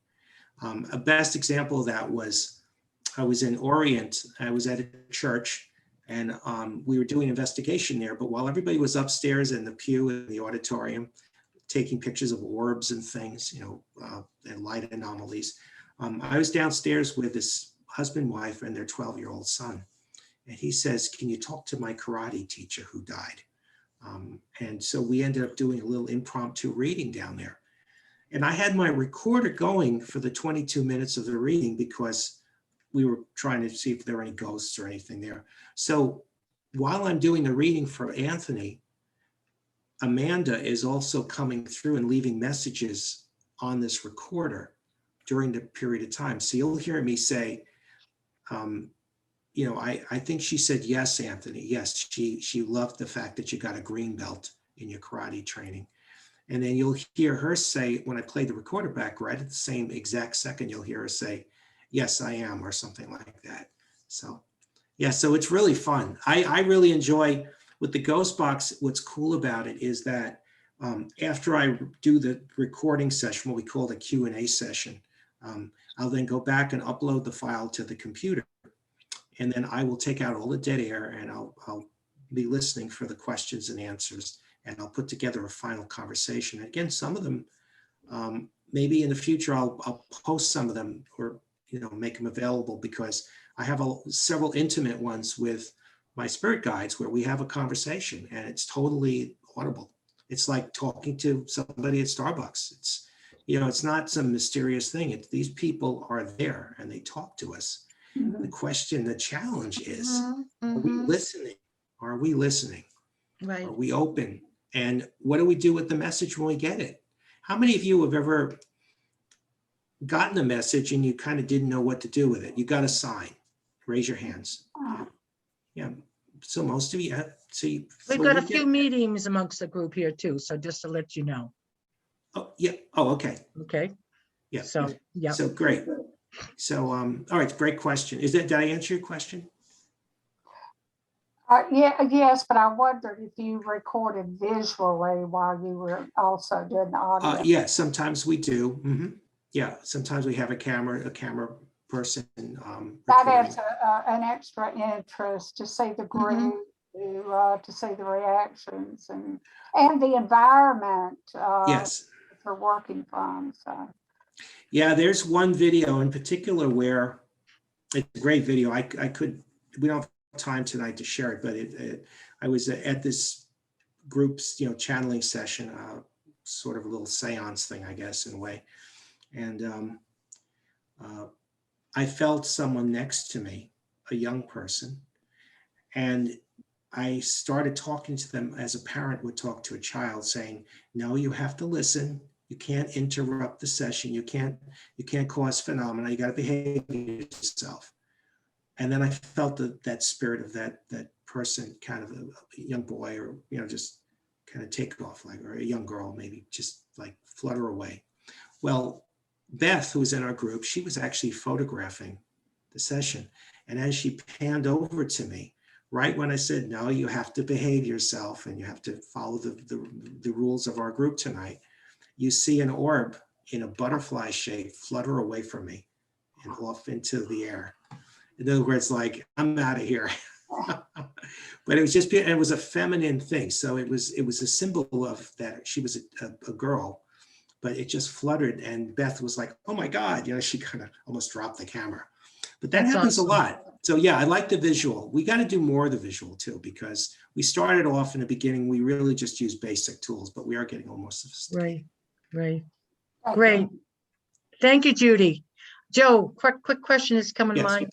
[SPEAKER 2] A best example of that was, I was in Orient, I was at a church, and we were doing investigation there, but while everybody was upstairs in the pew in the auditorium, taking pictures of orbs and things, and light anomalies, I was downstairs with this husband, wife, and their 12-year-old son. And he says, can you talk to my karate teacher who died? And so we ended up doing a little impromptu reading down there. And I had my recorder going for the 22 minutes of the reading because we were trying to see if there were any ghosts or anything there. So while I'm doing the reading for Anthony, Amanda is also coming through and leaving messages on this recorder during the period of time. So you'll hear me say, I think she said, yes, Anthony, yes, she loved the fact that you got a green belt in your karate training. And then you'll hear her say, when I play the recorder back, right at the same exact second, you'll hear her say, yes, I am, or something like that. So, yeah, so it's really fun. I really enjoy with the Ghost Box. What's cool about it is that after I do the recording session, what we call the Q&A session, I'll then go back and upload the file to the computer. And then I will take out all the dead air and I'll be listening for the questions and answers. And I'll put together a final conversation. And again, some of them, maybe in the future, I'll post some of them or make them available, because I have several intimate ones with my spirit guides where we have a conversation and it's totally audible. It's like talking to somebody at Starbucks. It's not some mysterious thing. These people are there and they talk to us. The question, the challenge is, are we listening? Are we listening?
[SPEAKER 1] Right.
[SPEAKER 2] Are we open? And what do we do with the message when we get it? How many of you have ever gotten a message and you kind of didn't know what to do with it? You got a sign. Raise your hands. Yeah. So most of you have. See,
[SPEAKER 1] We've got a few mediums amongst the group here too. So just to let you know.
[SPEAKER 2] Oh, yeah. Oh, okay.
[SPEAKER 1] Okay.
[SPEAKER 2] Yeah.
[SPEAKER 1] So, yeah.
[SPEAKER 2] So great. So, all right. Great question. Did I answer your question?
[SPEAKER 10] Yes, but I wondered if you recorded visually while you were also doing the audio.
[SPEAKER 2] Yeah, sometimes we do. Yeah, sometimes we have a camera person.
[SPEAKER 10] That adds an extra interest to see the group, to see the reactions and the environment
[SPEAKER 2] yes.
[SPEAKER 10] they're working from. So.
[SPEAKER 2] Yeah, there's one video in particular where it's a great video. We don't have time tonight to share it, but I was at this group's channeling session, sort of a little seance thing, I guess, in a way, and I felt someone next to me, a young person, and I started talking to them as a parent would talk to a child, saying, no, you have to listen. You can't interrupt the session. You can't cause phenomena. You got to behave yourself. And then I felt that spirit of that person, kind of a young boy, or just kind of take off, or a young girl, maybe just like flutter away. Well, Beth, who was in our group, she was actually photographing the session, and as she panned over to me, right when I said, "No, you have to behave yourself, and you have to follow the rules of our group tonight," you see an orb in a butterfly shape flutter away from me and off into the air. In other words, like, I'm out of here. But it was just, it was a feminine thing. So it was a symbol of that she was a girl, but it just fluttered. And Beth was like, oh my God, she kind of almost dropped the camera. But that happens a lot. So yeah, I like the visual. We got to do more of the visual too, because we started off in the beginning, we really just used basic tools, but we are getting almost sophisticated.
[SPEAKER 1] Right. Great. Thank you, Judy. Joe, quick question is coming to mind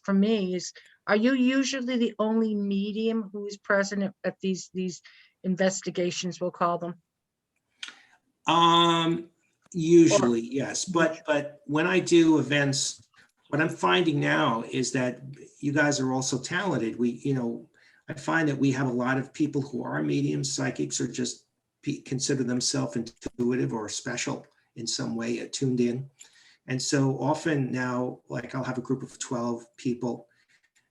[SPEAKER 1] from me is, are you usually the only medium who is present at these investigations, we'll call them?
[SPEAKER 2] Usually, yes. But when I do events, what I'm finding now is that you guys are also talented. I find that we have a lot of people who are mediums, psychics, or just consider themselves intuitive or special in some way, tuned in. And so often now, like, I'll have a group of 12 people,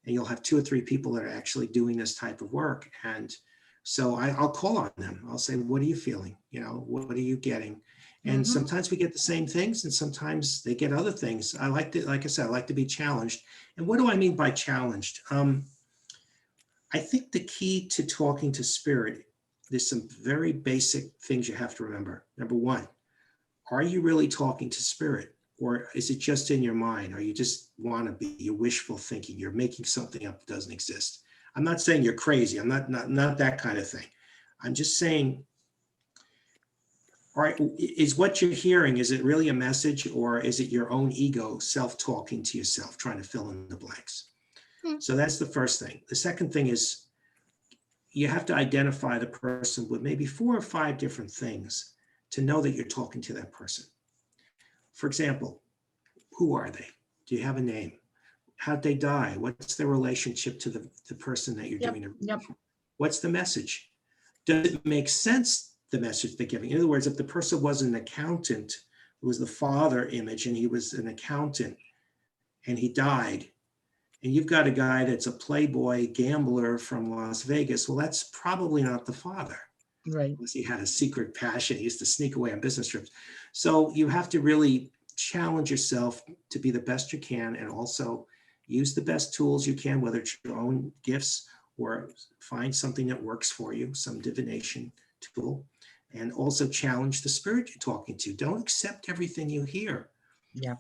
[SPEAKER 2] and you'll have 2 or 3 people that are actually doing this type of work. And so I'll call on them. I'll say, what are you feeling? You know, what are you getting? And sometimes we get the same things, and sometimes they get other things. I like to, like I said, I like to be challenged. And what do I mean by challenged? I think the key to talking to spirit, there's some very basic things you have to remember. Number one, are you really talking to spirit, or is it just in your mind? Or you just want to be, you're wishful thinking, you're making something up that doesn't exist? I'm not saying you're crazy. I'm not that kind of thing. I'm just saying, all right, is what you're hearing, is it really a message, or is it your own ego self-talking to yourself, trying to fill in the blanks? So that's the first thing. The second thing is you have to identify the person with maybe 4 or 5 different things to know that you're talking to that person. For example, who are they? Do you have a name? How'd they die? What's their relationship to the person that you're doing it for? What's the message? Does it make sense, the message they're giving? In other words, if the person was an accountant, it was the father image, and he was an accountant and he died, and you've got a guy that's a playboy gambler from Las Vegas, well, that's probably not the father.
[SPEAKER 1] Right.
[SPEAKER 2] Unless he had a secret passion. He used to sneak away on business trips. So you have to really challenge yourself to be the best you can, and also use the best tools you can, whether it's your own gifts or find something that works for you, some divination tool, and also challenge the spirit you're talking to. Don't accept everything you hear.
[SPEAKER 1] Yeah.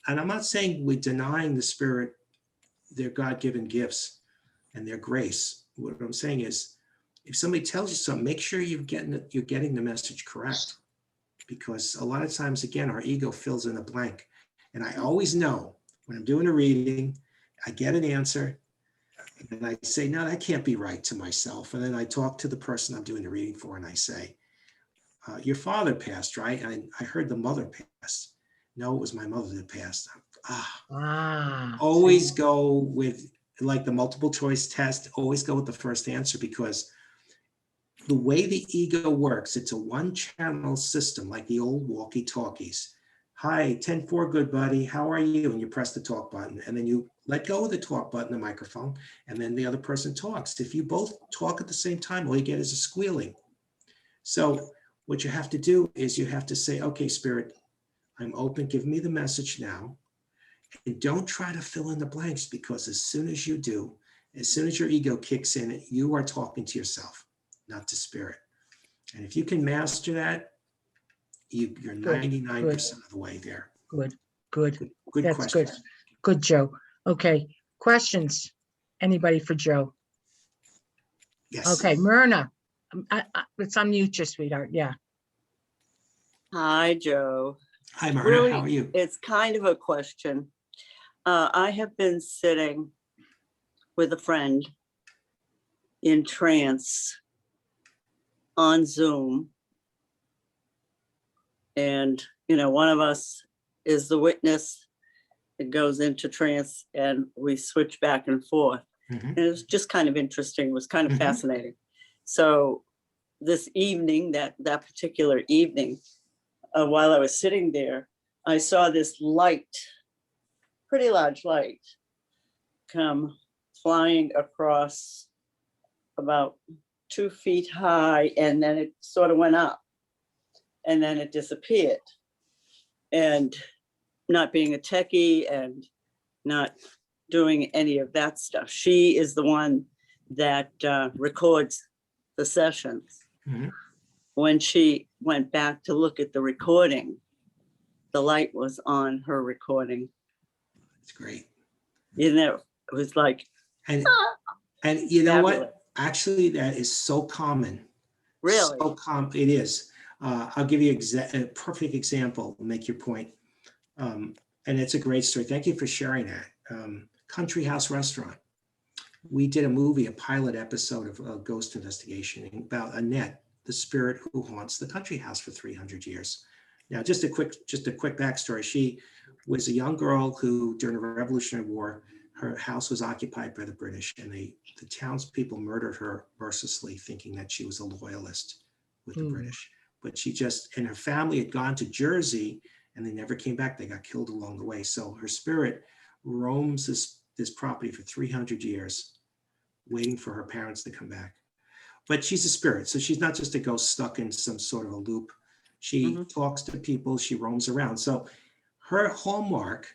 [SPEAKER 2] And I'm not saying we're denying the spirit their God-given gifts and their grace. What I'm saying is, if somebody tells you something, make sure you're getting the message correct. Because a lot of times, again, our ego fills in a blank. And I always know when I'm doing a reading, I get an answer, and I say, no, that can't be right, to myself. And then I talk to the person I'm doing the reading for, and I say, your father passed, right? And I heard the mother passed. No, it was my mother that passed. Always go with, like the multiple choice test, always go with the first answer, because the way the ego works, it's a 1-channel system, like the old walkie-talkies. Hi, 10-4, good buddy, how are you? And you press the talk button, and then you let go of the talk button, the microphone, and then the other person talks. If you both talk at the same time, all you get is a squealing. So what you have to do is you have to say, okay, spirit, I'm open, give me the message now. And don't try to fill in the blanks, because as soon as you do, as soon as your ego kicks in, you are talking to yourself, not to spirit. And if you can master that, you're 99% of the way there.
[SPEAKER 1] Good
[SPEAKER 2] That's
[SPEAKER 1] question. Good, Joe. Okay, questions? Anybody for Joe?
[SPEAKER 2] Yes.
[SPEAKER 1] Okay, Myrna, let's unmute you, sweetheart. Yeah.
[SPEAKER 11] Hi, Joe.
[SPEAKER 2] Hi, Myrna.
[SPEAKER 11] Really,
[SPEAKER 2] how are you?
[SPEAKER 11] It's kind of a question. I have been sitting with a friend in trance on Zoom. And, you know, one of us is the witness. It goes into trance and we switch back and forth. And it was just kind of interesting. It was kind of fascinating. So this evening, that particular evening, while I was sitting there, I saw this light, pretty large light, come flying across about 2 feet high, and then it sort of went up, and then it disappeared. And not being a techie and not doing any of that stuff, she is the one that records the sessions. When she went back to look at the recording, the light was on her recording.
[SPEAKER 2] That's great.
[SPEAKER 11] You know, it was like,
[SPEAKER 2] and you know
[SPEAKER 11] fabulous.
[SPEAKER 2] what? Actually, that is so common.
[SPEAKER 11] Really?
[SPEAKER 2] So common. It is. I'll give you a perfect example to make your point. And it's a great story. Thank you for sharing that. Country House Restaurant. We did a movie, a pilot episode of a ghost investigation about Annette, the spirit who haunts the country house for 300 years. Now, just a quick backstory. She was a young girl who, during the Revolutionary War, her house was occupied by the British, and the townspeople murdered her mercilessly, thinking that she was a loyalist with the British. But she and her family had gone to Jersey, and they never came back. They got killed along the way. So her spirit roams this this property for 300 years, waiting for her parents to come back. But she's a spirit, so she's not just a ghost stuck in some sort of a loop. She talks to people, she roams around. So her hallmark,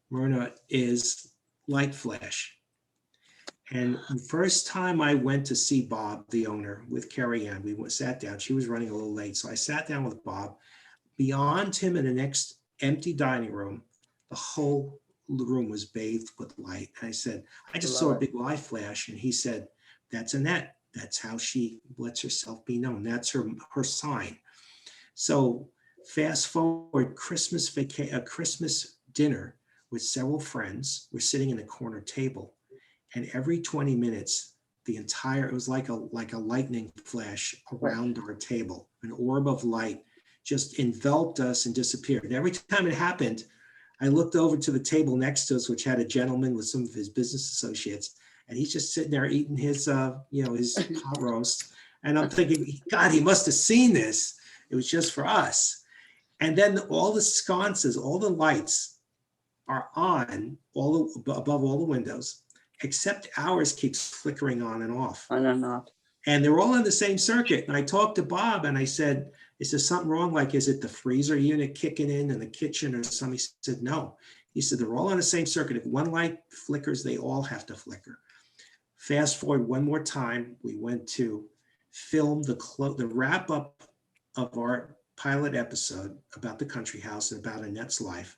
[SPEAKER 2] Myrna, is light flash. And the first time I went to see Bob, the owner, with Carrie Ann, we sat down. She was running a little late. So I sat down with Bob. Beyond him in the next empty dining room, the whole room was bathed with light. And I said, I just saw a big light flash. And he said, that's Annette. That's how she lets herself be known. That's her sign. So fast forward Christmas dinner with several friends. We're sitting in a corner table. And every 20 minutes, it was like a lightning flash around our table. An orb of light just enveloped us and disappeared. And every time it happened, I looked over to the table next to us, which had a gentleman with some of his business associates. And he's just sitting there eating his hot roast. And I'm thinking, God, he must have seen this. It was just for us. And then all the sconces, all the lights are on above all the windows, except ours keeps flickering on and off.
[SPEAKER 11] On and off.
[SPEAKER 2] And they're all on the same circuit. And I talked to Bob and I said, is there something wrong? Like, is it the freezer unit kicking in the kitchen or something? He said, no. He said, they're all on the same circuit. If one light flickers, they all have to flicker. Fast forward one more time, we went to film the wrap up of our pilot episode about the country house and about Annette's life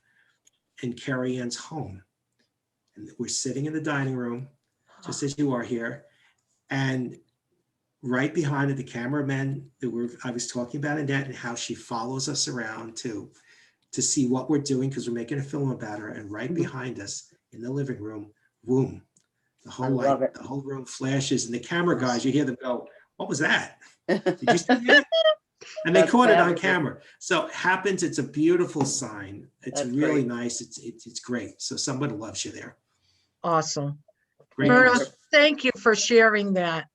[SPEAKER 2] in Carrie Ann's home. And we're sitting in the dining room, just as you are here. And right behind it, the cameramen I was talking about Annette and how she follows us around to see what we're doing because we're making a film about her. And right behind us in the living room, boom, the whole room flashes, and the camera guys, you hear them go, "What was that? Did you see that?" And they caught it on camera. So it happens. It's a beautiful sign. It's really nice. It's great. So somebody loves you there.
[SPEAKER 1] Awesome.
[SPEAKER 2] Great.
[SPEAKER 1] Myrna, thank you for sharing that.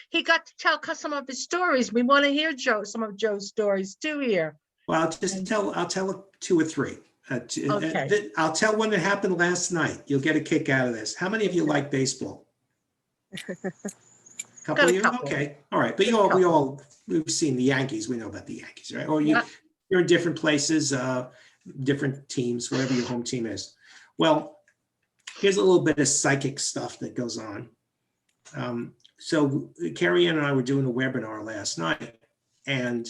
[SPEAKER 1] He got to tell some of his stories. We want to hear some of Joe's stories too here.
[SPEAKER 2] Well, I'll tell 2 or 3.
[SPEAKER 1] Okay.
[SPEAKER 2] I'll tell one that happened last night. You'll get a kick out of this. How many of you like baseball? Couple of you? Okay. All right. But we've seen the Yankees. We know about the Yankees, right? Or you're in different places, different teams, whatever your home team is. Well, here's a little bit of psychic stuff that goes on. So Carrie Ann and I were doing a webinar last night, and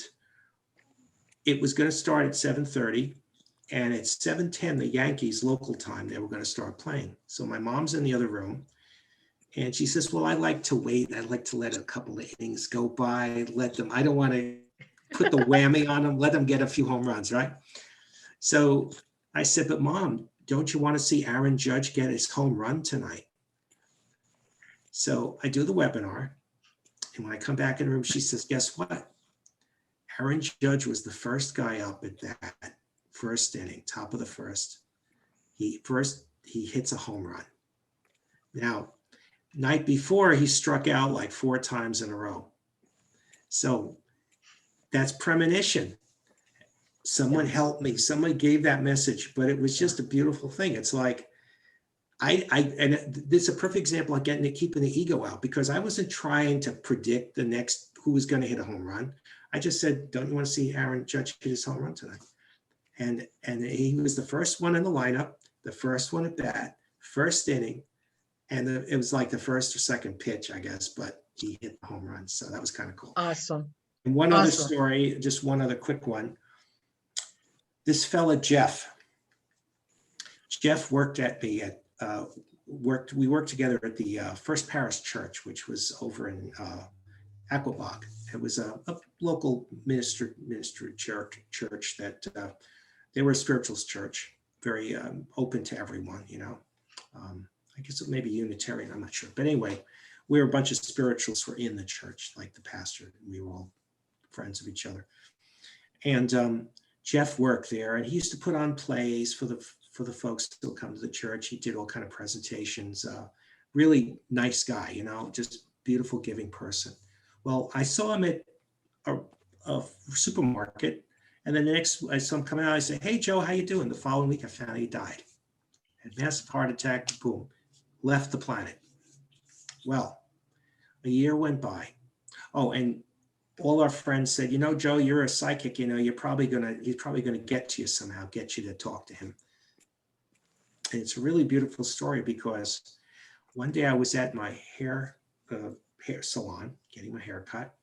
[SPEAKER 2] it was going to start at 7:30, and at 7:10, the Yankees local time, they were going to start playing. So my mom's in the other room, and she says, well, I like to wait. I like to let a couple of innings go by, I don't want to put the whammy on them, let them get a few home runs, right? So I said, but Mom, don't you want to see Aaron Judge get his home run tonight? So I do the webinar, and when I come back in the room, she says, guess what? Aaron Judge was the first guy up at that first inning, top of the first. He hits a home run. Now, night before, he struck out like 4 times in a row. So that's premonition. Someone helped me. Someone gave that message, but it was just a beautiful thing. It's like, and this is a perfect example of keeping the ego out, because I wasn't trying to predict who was going to hit a home run. I just said, don't you want to see Aaron Judge hit his home run tonight? And he was the first one in the lineup, the first one at bat, first inning. And it was like the first or second pitch, I guess, but he hit the home run. So that was kind of cool.
[SPEAKER 1] Awesome.
[SPEAKER 2] And one other story, just one other quick one. This fella, Jeff worked we worked together at the First Parish Church, which was over in Aquabog. It was a local ministry church that they were a spiritualist church, very open to everyone, I guess it may be Unitarian, I'm not sure. But anyway, we were a bunch of spiritualists were in the church, like the pastor. We were all friends of each other. And Jeff worked there, and he used to put on plays for the folks that still come to the church. He did all kind of presentations. Really nice guy, just beautiful, giving person. Well, I saw him at a supermarket, and then I saw him coming out. I said, "Hey, Joe, how you doing?" The following week, I found he died. massive heart attack, boom, left the planet. Well, a year went by. Oh, and all our friends said, Joe, you're a psychic, he's probably gonna get to you somehow, get you to talk to him. And it's a really beautiful story because one day I was at my hair salon getting my hair cut,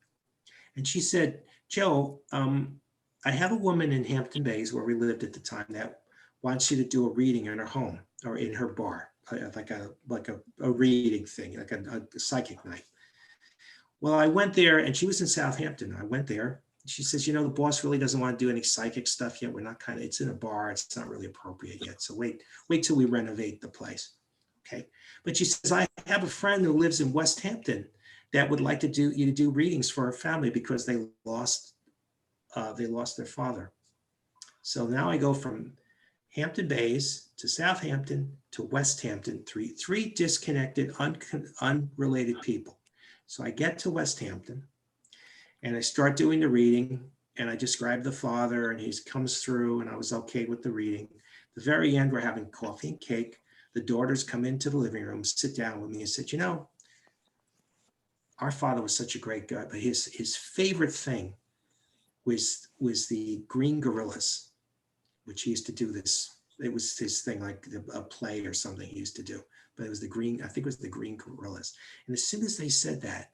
[SPEAKER 2] and she said, Joe, I have a woman in Hampton Bays where we lived at the time that wants you to do a reading in her home or in her bar, like a reading thing, like a psychic night. Well, I went there, and she was in Southampton. I went there. She says, the boss really doesn't want to do any psychic stuff yet. We're not it's in a bar. It's not really appropriate yet. So wait till we renovate the place. Okay. But she says, I have a friend who lives in West Hampton that would like to do readings for her family because they lost their father. So now I go from Hampton Bays to Southampton to West Hampton, three disconnected, unrelated people. So I get to West Hampton and I start doing the reading, and I describe the father, and he comes through, and I was okay with the reading. The very end, we're having coffee and cake. The daughters come into the living room, sit down with me and said, our father was such a great guy, but his favorite thing was the green gorillas, which he used to do this. It was his thing, like a play or something he used to do. But it was I think it was the green gorillas. And as soon as they said that,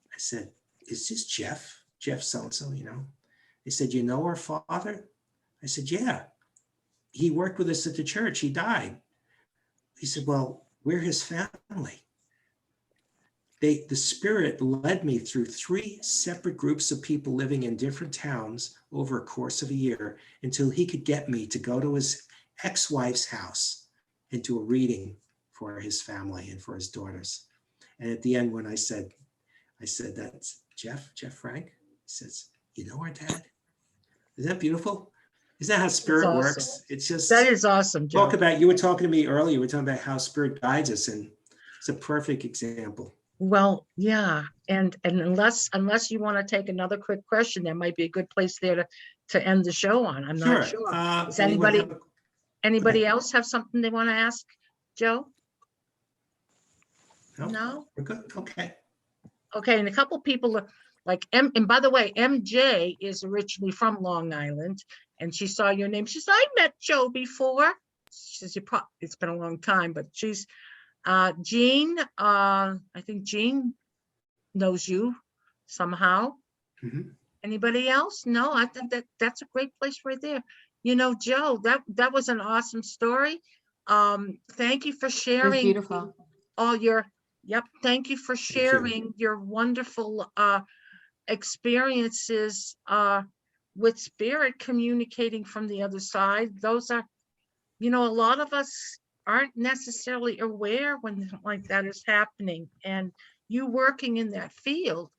[SPEAKER 2] I said, is this Jeff so-and-so, They said, our father? I said, yeah. He worked with us at the church. He died. He said, well, we're his family. The spirit led me through 3 separate groups of people living in different towns over a course of a year until he could get me to go to his ex-wife's house and do a reading for his family and for his daughters. And at the end, when I said, that's Jeff Frank. He says, our dad? Isn't that beautiful? Isn't that how spirit works? It's just,
[SPEAKER 1] that is awesome, Joe.
[SPEAKER 2] You were talking to me earlier, you were talking about how spirit guides us, and it's a perfect example.
[SPEAKER 1] Well, yeah, and unless you want to take another quick question, that might be a good place there to end the show on. I'm not sure. Does anybody else have something they want to ask Joe? No?
[SPEAKER 2] We're good. Okay.
[SPEAKER 1] Okay, and a couple people are like, and by the way, MJ is originally from Long Island, and she saw your name. She said, I met Joe before. She says, it's been a long time, but she's Jean. I think Jean knows you somehow.
[SPEAKER 2] Mm-hmm.
[SPEAKER 1] Anybody else? No, I think that's a great place right there. Joe, that was an awesome story. Thank you for sharing.
[SPEAKER 12] Beautiful.
[SPEAKER 1] All your, thank you for sharing your wonderful experiences with spirit communicating from the other side. Those are, a lot of us aren't necessarily aware when something like that is happening, and you working in that field,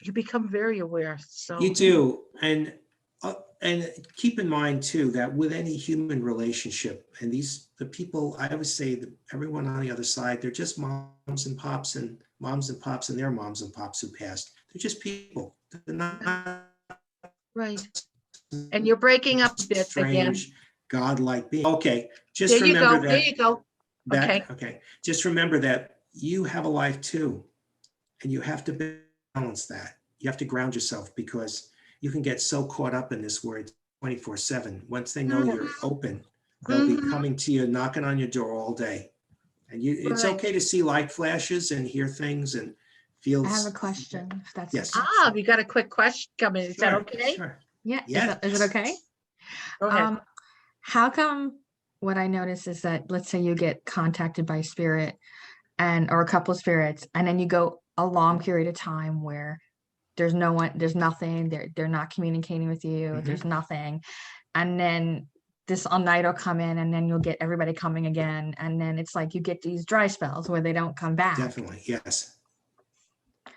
[SPEAKER 1] you become very aware. So
[SPEAKER 2] you do, and keep in mind too that with any human relationship, and the people, I always say that everyone on the other side, they're just moms and pops and their moms and pops who passed. They're just people. They're not
[SPEAKER 1] right. And you're breaking up a bit again.
[SPEAKER 2] Godlike being. Okay, just
[SPEAKER 1] there
[SPEAKER 2] remember
[SPEAKER 1] you go.
[SPEAKER 2] that.
[SPEAKER 1] There you go.
[SPEAKER 2] Okay. Just remember that you have a life too, and you have to balance that. You have to ground yourself, because you can get so caught up in this word 24/7. Once they know you're open, they'll be coming to you, knocking on your door all day. And it's okay to see light flashes and hear things and feel.
[SPEAKER 12] I have a question. If that's
[SPEAKER 2] yes.
[SPEAKER 12] okay.
[SPEAKER 1] We got a quick question coming. Is that okay?
[SPEAKER 2] Sure.
[SPEAKER 12] Yeah.
[SPEAKER 2] Yes.
[SPEAKER 12] Is it okay?
[SPEAKER 1] Go ahead.
[SPEAKER 12] How come what I notice is that, let's say you get contacted by spirit or a couple of spirits, and then you go a long period of time where there's no one, there's nothing, they're not communicating with you, there's nothing. And then this all night will come in, and then you'll get everybody coming again. And then it's like you get these dry spells where they don't come back.
[SPEAKER 2] Definitely, yes.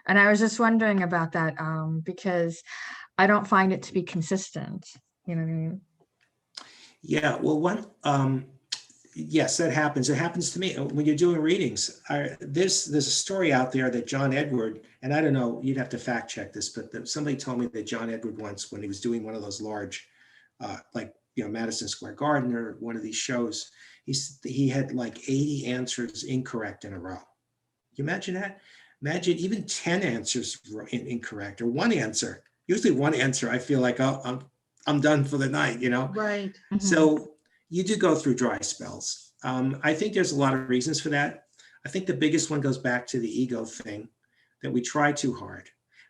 [SPEAKER 12] And I was just wondering about that, because I don't find it to be consistent. You know what I mean?
[SPEAKER 2] Yeah, well, yes, that happens. It happens to me when you're doing readings. There's a story out there that John Edward, and I don't know, you'd have to fact check this, but somebody told me that John Edward once, when he was doing one of those large, like Madison Square Garden or one of these shows. He had like 80 answers incorrect in a row. Can you imagine that? Imagine even 10 answers were incorrect, or one answer. Usually one answer, I feel like, oh, I'm done for the night,
[SPEAKER 1] Right.
[SPEAKER 2] So you do go through dry spells. I think there's a lot of reasons for that. I think the biggest one goes back to the ego thing, that we try too hard.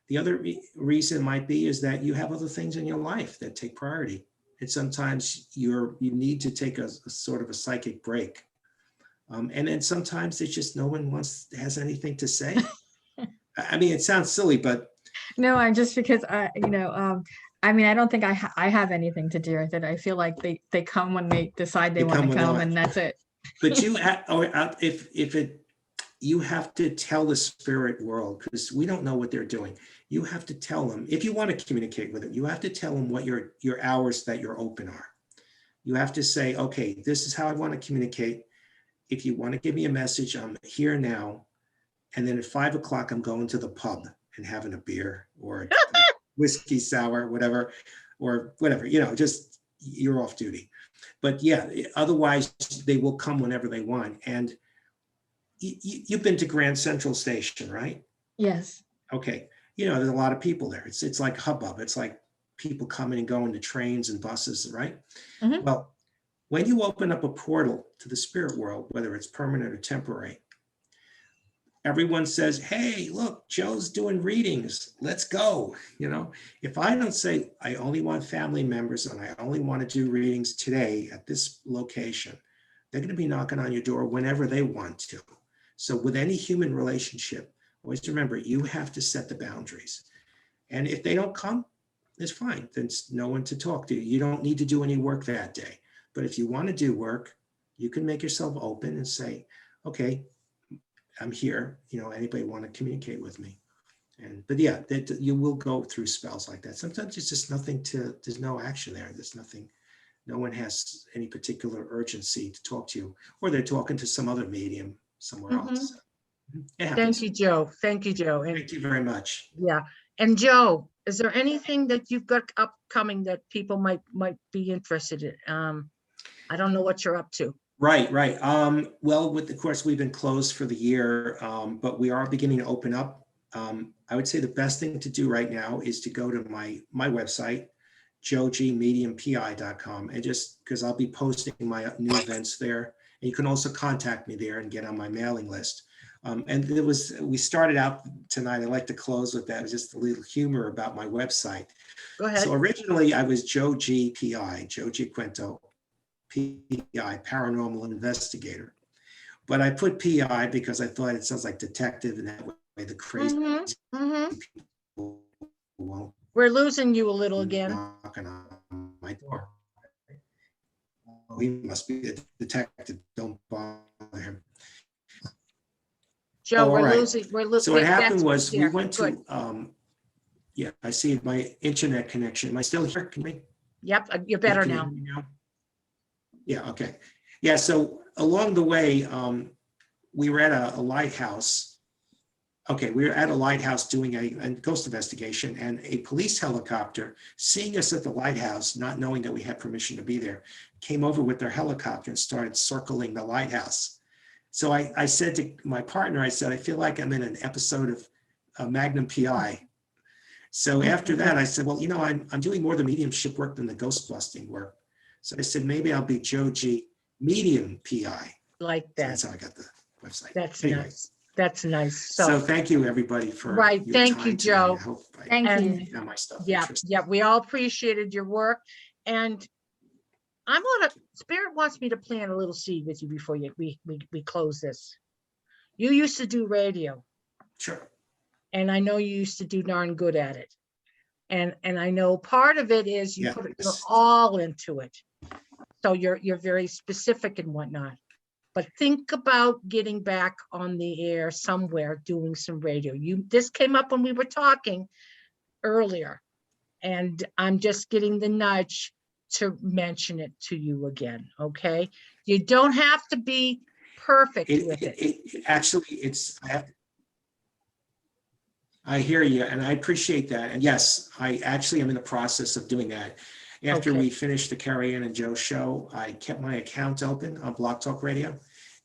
[SPEAKER 2] The other reason might be is that you have other things in your life that take priority. And sometimes you need to take a sort of a psychic break. And then sometimes it's just no one has anything to say. I mean, it sounds silly, but.
[SPEAKER 12] No, I'm just because I don't think I have anything to do with it. I feel like they come when they decide they want to come, and that's it.
[SPEAKER 2] But you you have to tell the spirit world, because we don't know what they're doing. You have to tell them, if you want to communicate with them, you have to tell them what your hours that you're open are. You have to say, okay, this is how I want to communicate. If you want to give me a message, I'm here now. And then at 5 o'clock, I'm going to the pub and having a beer or whiskey sour, whatever, just you're off duty. But yeah, otherwise they will come whenever they want. And you've been to Grand Central Station, right?
[SPEAKER 12] Yes.
[SPEAKER 2] Okay. There's a lot of people there. It's like hubbub. It's like people coming and going to trains and buses, right?
[SPEAKER 12] Mm-hmm.
[SPEAKER 2] Well, when you open up a portal to the spirit world, whether it's permanent or temporary, everyone says, hey, look, Joe's doing readings. Let's go. If I don't say, I only want family members and I only want to do readings today at this location, they're going to be knocking on your door whenever they want to. So with any human relationship, always remember, you have to set the boundaries. And if they don't come, it's fine. There's no one to talk to. You don't need to do any work that day. But if you want to do work, you can make yourself open and say, okay, I'm here. Anybody want to communicate with me? But yeah, you will go through spells like that. Sometimes it's just there's no action there. There's nothing. No one has any particular urgency to talk to you, or they're talking to some other medium somewhere else.
[SPEAKER 1] Thank you, Joe. Thank you, Joe. And
[SPEAKER 2] thank you very much.
[SPEAKER 1] Yeah. And Joe, is there anything that you've got upcoming that people might be interested in? I don't know what you're up to.
[SPEAKER 2] Right. Well, of course, we've been closed for the year, but we are beginning to open up. I would say the best thing to do right now is to go to my website, joegmediumpi.com, and just because I'll be posting my new events there. And you can also contact me there and get on my mailing list. And we started out tonight, I like to close with that, just a little humor about my website.
[SPEAKER 1] Go ahead.
[SPEAKER 2] So originally I was Joe Giaquinto, PI, Paranormal Investigator. But I put PI because I thought it sounds like detective, and that way the crazy people won't.
[SPEAKER 1] We're losing you a little again.
[SPEAKER 2] Knocking on my door. Oh, he must be a detective. Don't bother him.
[SPEAKER 1] Joe, we're
[SPEAKER 2] right.
[SPEAKER 1] losing.
[SPEAKER 2] So what happened was we went to, I see my internet connection. Am I still here? Can we?
[SPEAKER 1] Yep, you're better now.
[SPEAKER 2] Yeah, okay. Yeah, so along the way, we were at a lighthouse. Okay, we were at a lighthouse doing a ghost investigation, and a police helicopter, seeing us at the lighthouse, not knowing that we had permission to be there, came over with their helicopter and started circling the lighthouse. So I said to my partner, I said, I feel like I'm in an episode of Magnum PI. So after that, I said, well, I'm doing more of the mediumship work than the ghost busting work. So I said, maybe I'll be Joe G. Medium PI.
[SPEAKER 1] Like that.
[SPEAKER 2] So that's how I got the website.
[SPEAKER 1] That's
[SPEAKER 2] anyway.
[SPEAKER 1] nice. That's nice.
[SPEAKER 2] So thank you, everybody, for
[SPEAKER 1] right.
[SPEAKER 2] your
[SPEAKER 1] Thank
[SPEAKER 2] time
[SPEAKER 1] you,
[SPEAKER 2] today.
[SPEAKER 1] Joe.
[SPEAKER 2] I hope
[SPEAKER 12] Thank you.
[SPEAKER 2] found my stuff
[SPEAKER 1] Yeah,
[SPEAKER 2] interesting.
[SPEAKER 1] yeah. We all appreciated your work, and Spirit wants me to plant a little seed with you before we close this. You used to do radio.
[SPEAKER 2] Sure.
[SPEAKER 1] And I know you used to do darn good at it. And I know part of it is you put your all into it. So you're very specific and whatnot. But think about getting back on the air somewhere, doing some radio. This came up when we were talking earlier, and I'm just getting the nudge to mention it to you again, okay? You don't have to be perfect with it.
[SPEAKER 2] Actually, I hear you, and I appreciate that. And yes, I actually am in the process of doing that. After
[SPEAKER 1] Okay.
[SPEAKER 2] we finished the Carrie Ann and Joe show, I kept my account open on Blog Talk Radio.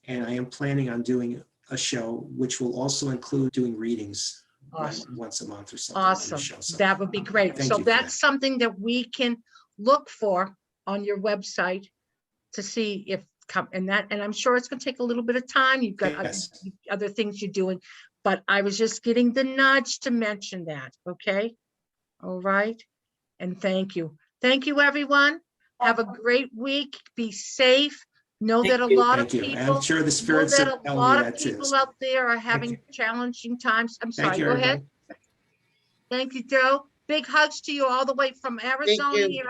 [SPEAKER 2] And I am planning on doing a show, which will also include doing readings
[SPEAKER 1] Awesome.
[SPEAKER 2] once a month or something. on the
[SPEAKER 1] Awesome.
[SPEAKER 2] show. So
[SPEAKER 1] That would be great.
[SPEAKER 2] thank
[SPEAKER 1] So
[SPEAKER 2] you for
[SPEAKER 1] that's something that we can look for on your website to see if and I'm sure it's going to take a little bit of time. You've got
[SPEAKER 2] Yes.
[SPEAKER 1] other things you're doing, but I was just getting the nudge to mention that. Okay. All right. And thank you. Thank you, everyone. Have a great week. Be safe. Know that a lot of
[SPEAKER 2] Thank you.
[SPEAKER 1] people,
[SPEAKER 2] I'm sure the
[SPEAKER 1] know
[SPEAKER 2] spirits
[SPEAKER 1] that
[SPEAKER 2] are
[SPEAKER 1] a
[SPEAKER 2] telling
[SPEAKER 1] lot
[SPEAKER 2] you
[SPEAKER 1] of
[SPEAKER 2] that too.
[SPEAKER 1] people out there are having challenging times. I'm
[SPEAKER 2] Thank
[SPEAKER 1] sorry.
[SPEAKER 2] you,
[SPEAKER 1] Go ahead.
[SPEAKER 2] everybody.
[SPEAKER 1] Thank you, Joe. Big hugs to you all the way from Arizona here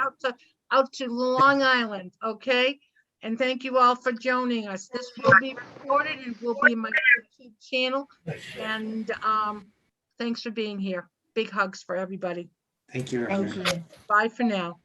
[SPEAKER 1] out to Long Island, okay? And thank you all for joining us. This will be recorded and will be my YouTube channel. And thanks for being here. Big hugs for everybody.
[SPEAKER 2] Thank you.
[SPEAKER 12] Thank
[SPEAKER 2] everybody.
[SPEAKER 12] you.
[SPEAKER 1] Bye for now.